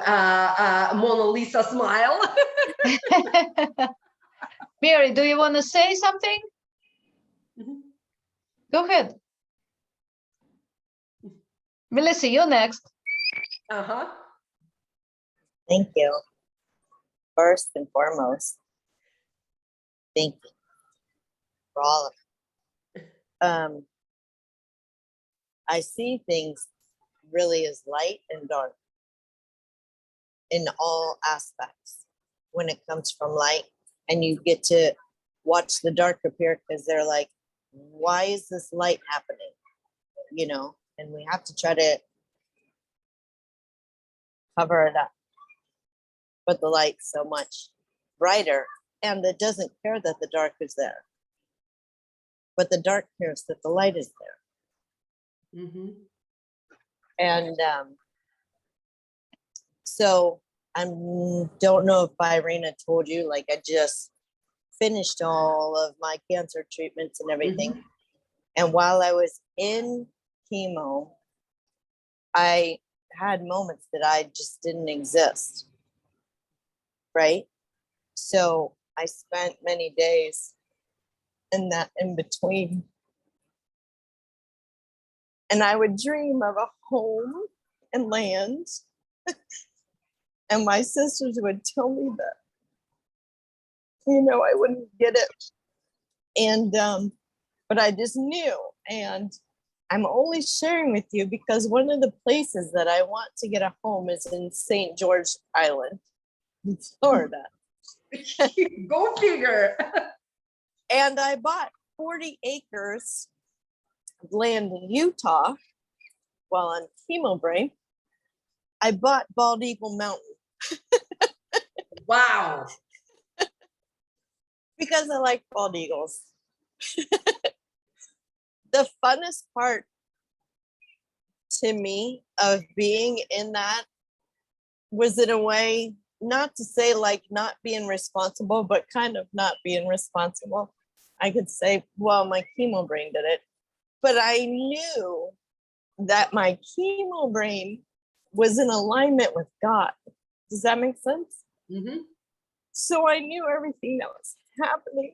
Mona Lisa smile. Mary, do you want to say something? Mhm. Go ahead. Melissa, you're next. Uh-huh. Thank you. First and foremost, thank you for all of it. I see things really as light and dark in all aspects when it comes from light, and you get to watch the dark appear because they're like, why is this light happening? You know, and we have to try to cover it up. But the light's so much brighter, and it doesn't care that the dark is there. But the dark cares that the light is there. Mm-hmm. And so I don't know if Irina told you, like I just finished all of my cancer treatments and everything. Mm-hmm. And while I was in chemo, I had moments that I just didn't exist. Right? So I spent many days in that in between. And I would dream of a home and land. And my sisters would tell me that, you know, I wouldn't get it. And, but I just knew. And I'm only sharing with you because one of the places that I want to get a home is in St. George Island, in Florida. Go figure. And I bought 40 acres of land in Utah while on chemo break. I bought Bald Eagle Mountain. Wow. Because I like bald eagles. The funnest part to me of being in that was, in a way, not to say like not being responsible, but kind of not being responsible. I could say, well, my chemo brain did it. But I knew that my chemo brain was in alignment with God. Does that make sense? Mm-hmm. So I knew everything that was happening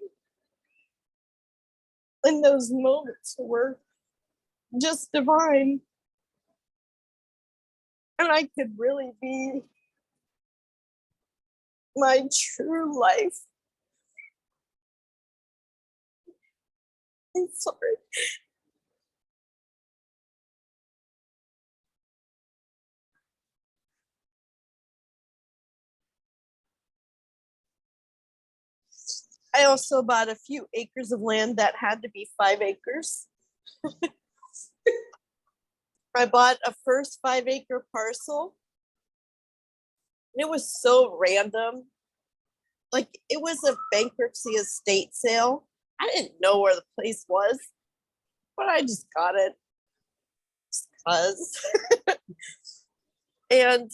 in those moments were just divine. And I could really be my true life. I'm sorry. I also bought a few acres of land that had to be 5 acres. I bought a first 5-acre parcel. It was so random. Like, it was a bankruptcy estate sale. I didn't know where the place was, but I just got it just because. And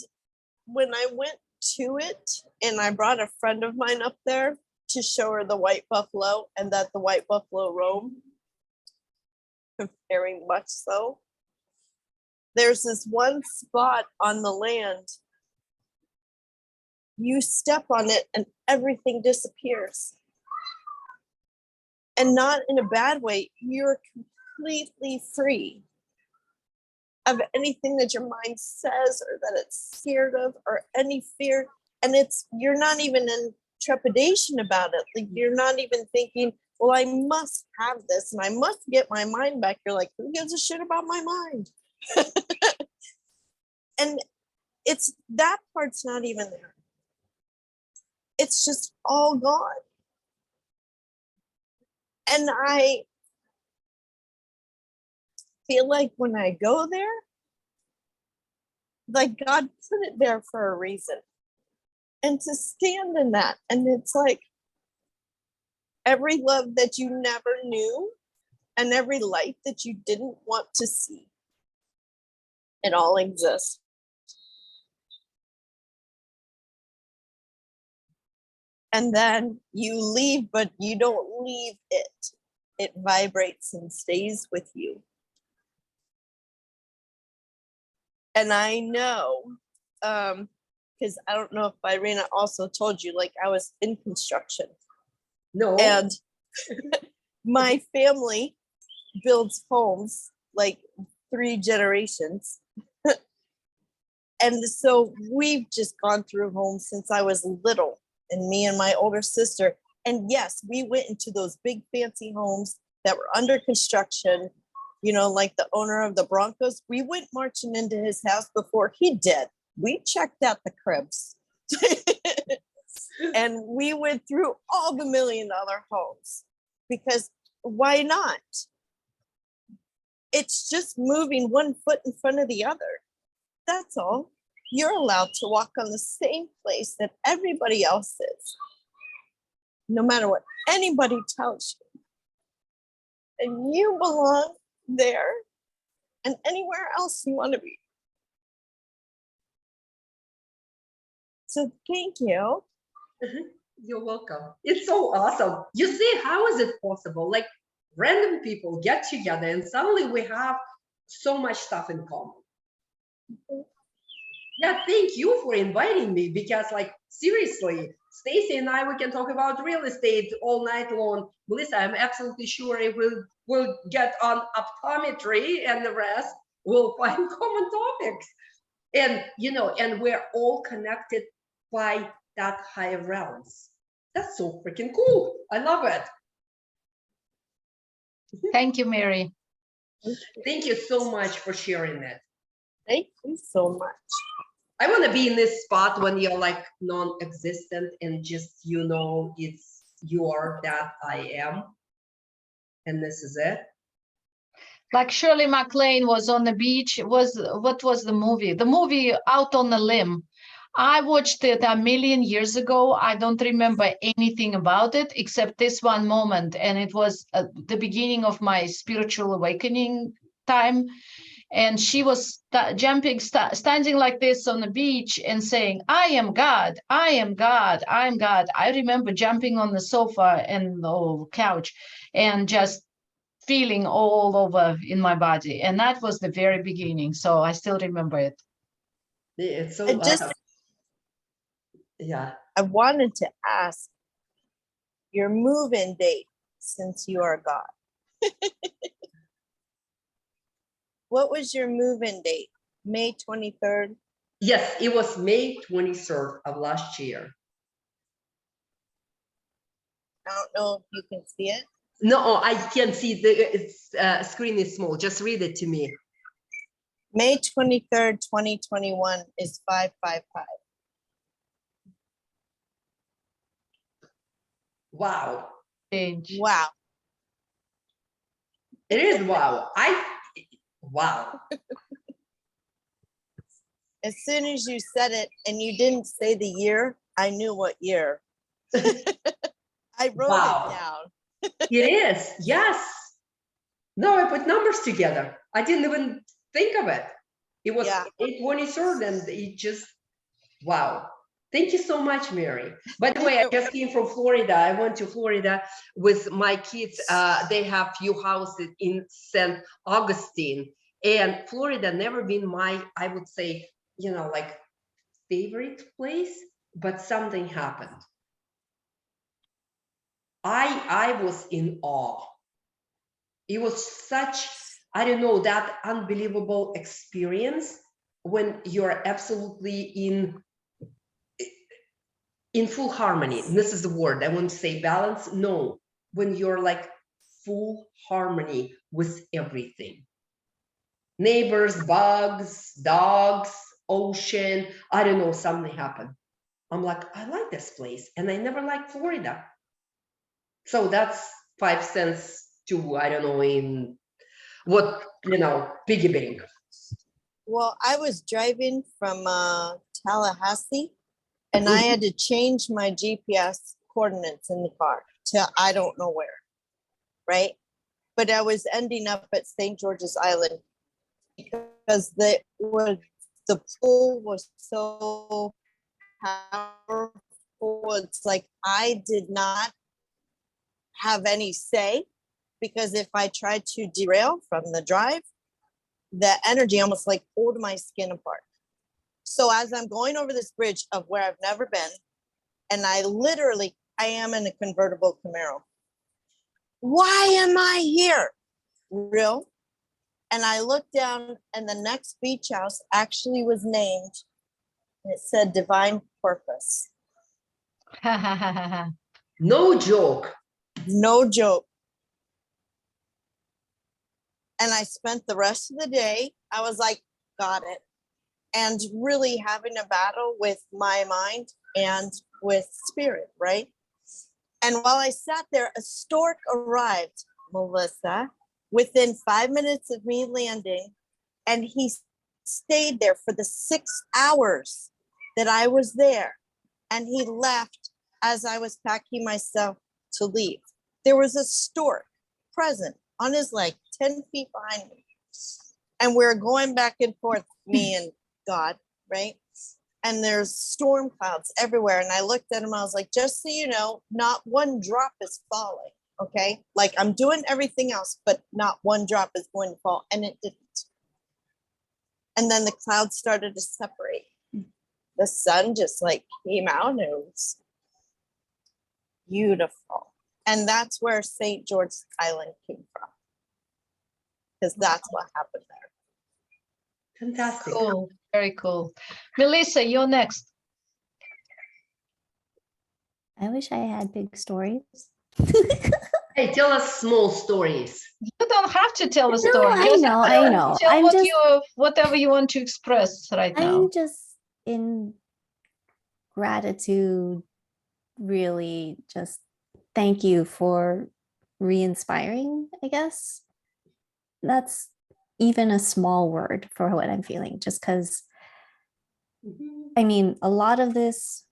when I went to it, and I brought a friend of mine up there to show her the white buffalo, and that the white buffalo roam, very much so. There's this one spot on the land you step on it and everything disappears. And not in a bad way. You're completely free of anything that your mind says or that it's scared of or any fear. And you're not even in trepidation about it. Like you're not even thinking, well, I must have this and I must get my mind back. You're like, who gives a shit about my mind? And it's that part's not even there. It's just all gone. And I feel like when I go there, like God put it there for a reason. And to stand in that, and it's like every love that you never knew and every light that you didn't want to see, it all exists. And then you leave, but you don't leave it. It vibrates and stays with you. And I know, because I don't know if Irina also told you, like I was in construction. No. And my family builds homes like 3 generations. And so we've just gone through homes since I was little, and me and my older sister. And yes, we went into those big fancy homes that were under construction, you know, like the owner of the Broncos. We went marching into his house before he did. We checked out the cribs. And we went through all the $1 million homes, because why not? It's just moving one foot in front of the other. That's all. You're allowed to walk on the same place that everybody else is, no matter what anybody tells you. And you belong there and anywhere else you want to be. So thank you. You're welcome. It's so awesome. You see, how is it possible? Like random people get together and suddenly we have so much stuff in common. Yeah, thank you for inviting me, because like seriously, Stacy and I, we can talk about real estate all night long. Melissa, I'm absolutely sure if we'll get on optometry and the rest, we'll find common topics. And you know, and we're all connected by that higher realms. That's so freaking cool. I love it. Thank you, Mary. Thank you so much for sharing it. Thank you so much. I want to be in this spot when you're like non-existent and just, you know, it's you're that I am. And this is it. Like Shirley MacLaine was on the beach. What was the movie? The movie Out on a Limb. I watched it a million years ago. I don't remember anything about it except this one moment. And it was the beginning of my spiritual awakening time. And she was standing like this on the beach and saying, I am God, I am God, I am God. I remember jumping on the sofa and the couch and just feeling all over in my body. And that was the very beginning. So I still remember it. It's so yeah. I wanted to ask your move-in date, since you are God. What was your move-in date? May 23rd? Yes, it was May 23rd of last year. I don't know if you can see it. No, I can't see. The screen is small. Just read it to me. May 23rd, 2021 is 555. Wow. Change. Wow. It is wow. Wow. As soon as you said it and you didn't say the year, I knew what year. I wrote Wow. it down. It is. Yes. No, I put numbers together. I didn't even think of it. It was 8/23 and it just, wow. Thank you so much, Mary. By the way, I just came from Florida. I went to Florida with my kids. They have few houses in St. Augustine, and Florida never been my, I would say, you know, like favorite place. but something happened. I was in awe. It was such, I don't know, that unbelievable experience when you're absolutely in full harmony. And this is the word, I want to say balance. No, when you're like full harmony with everything. Neighbors, bugs, dogs, ocean, I don't know, something happened. I'm like, I like this place. And I never liked Florida. So that's 5 cents to, I don't know, in what, piggy bank. Well, I was driving from Tallahassee, and I had to change my GPS coordinates in the car to I don't know where, right? But I was ending up at St. George's Island because the pool was so powerful. It's like I did not have any say, because if I tried to derail from the drive, the energy almost like pulled my skin apart. So as I'm going over this bridge of where I've never been, and I am in a convertible Camaro. Why am I here? Real. And I looked down, and the next beach house actually was named, and it said Divine Purpose. No joke. No joke. And I spent the rest of the day, I was like, got it. And really having a battle with my mind and with spirit, right? And while I sat there, a stork arrived, Melissa, within 5 minutes of me landing. And he stayed there for the 6 hours that I was there. And he left as I was packing myself to leave. There was a stork present on his leg, 10 feet behind me. And we're going back and forth, me and God, right? And there's storm clouds everywhere. And I looked at him, I was like, just so you know, not one drop is falling, okay? Like I'm doing everything else, but not one drop is going to fall. And it didn't. And then the clouds started to separate. The sun just like came out and it was beautiful. And that's where St. George's Island came from. Because that's what happened there. Fantastic. Cool. Very cool. Melissa, you're next. I wish I had big stories. Hey, tell us small stories. You don't have to tell a No, story. I Just know. tell I'm what just, whatever you want to express right now. I'm just in gratitude, really just thank you for re-inspiring, I guess. That's even a small word for what I'm feeling, just because, I mean, a lot of this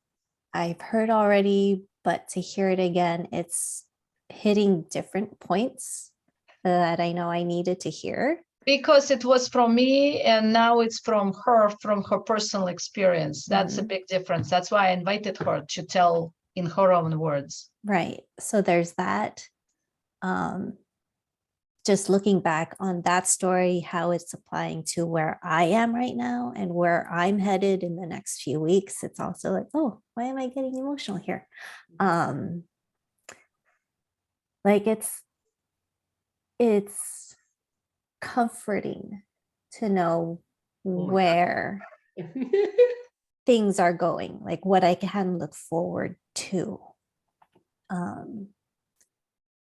I've heard already, but to hear it again, it's hitting different points that I know I needed to hear. Because it was from me and now it's from her personal experience. That's a big difference. That's why I invited her to tell in her own words. Right. So there's that. Just looking back on that story, how it's applying to where I am right now and where I'm headed in the next few weeks, it's also like, oh, why am I getting emotional here? Like it's comforting to know where things are going, like what I can look forward to.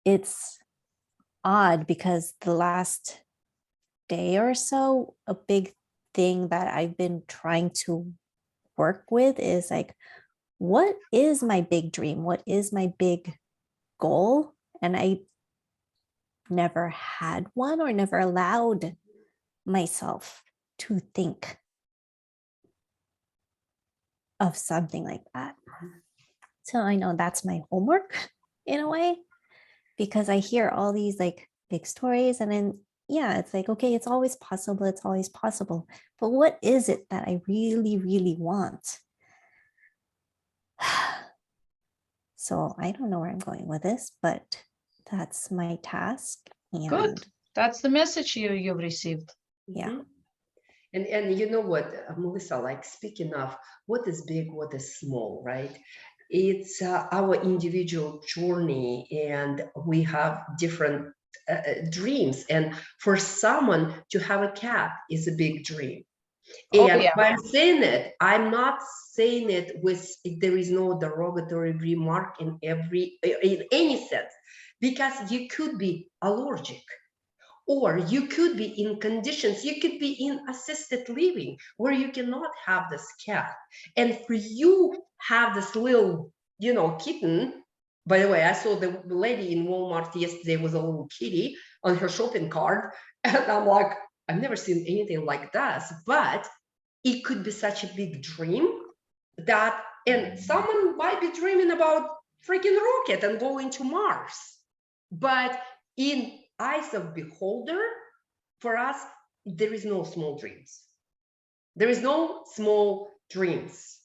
It's odd because the last day or so, a big thing that I've been trying to work with is like, what is my big dream? What is my big goal? And I never had one or never allowed myself to think of something like that. So I know that's my homework in a way, because I hear all these like big stories and then, yeah, it's like, okay, it's always possible. It's always possible. But what is it that I really, really want? So I don't know where I'm going with this, but that's my task. And Good. That's the message you've received. yeah. And you know what, Melissa, like speaking of what is big, what is small, right? It's our individual journey, and we have different dreams. And for someone to have a cat is a big dream. Oh, And yeah. when I'm saying it, I'm not saying it with, there is no derogatory remark in any sense, because you could be allergic, or you could be in conditions, you could be in assisted living where you cannot have this cat. And for you have this little, you know, kitten. By the way, I saw the lady in Walmart yesterday with a little kitty on her shopping cart. And I'm like, I've never seen anything like this, but it could be such a big dream that, and someone might be dreaming about freaking rocket and going to Mars. But in eyes of beholder, for us, there is no small dreams. There is no small dreams.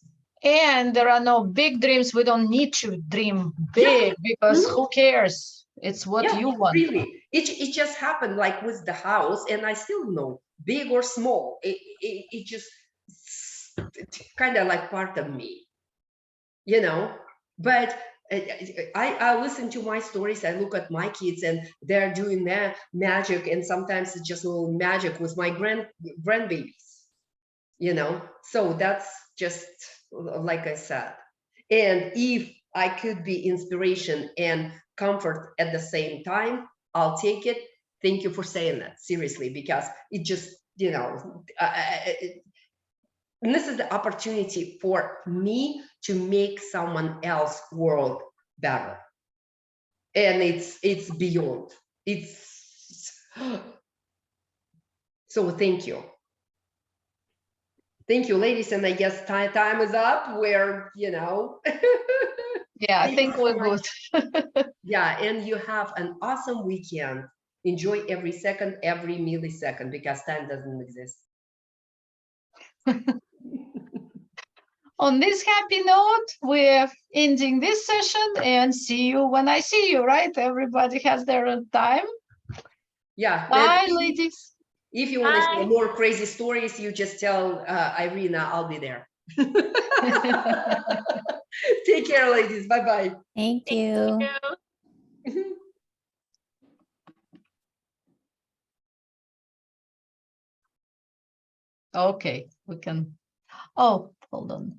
And there are no big dreams. We don't need to dream big, because who cares? It's what you want. Really, it just happened like with the house, and I still know, big or small, it just kind of like part of me, you know. But I listen to my stories, I look at my kids, and they're doing magic, and sometimes it's just a little magic with my grandbabies, you know. So that's just like I said. And if I could be inspiration and comfort at the same time, I'll take it. Thank you for saying that, seriously, because it just, you know, and this is the opportunity for me to make someone else's world better. And it's beyond. It's so thank you. Thank you, ladies. And I guess time is up. Where, you know. Yeah, I think we're good. Yeah, and you have an awesome weekend. Enjoy every second, every millisecond, because time doesn't exist. On this happy note, we're ending this session, and see you when I see you, right? Everybody has their own time. Yeah. Bye, ladies. If you want to Bye. hear more crazy stories, you just tell Irina, I'll be there. Take care, ladies. Bye-bye. Thank you. you. Okay, we can. Oh, hold on.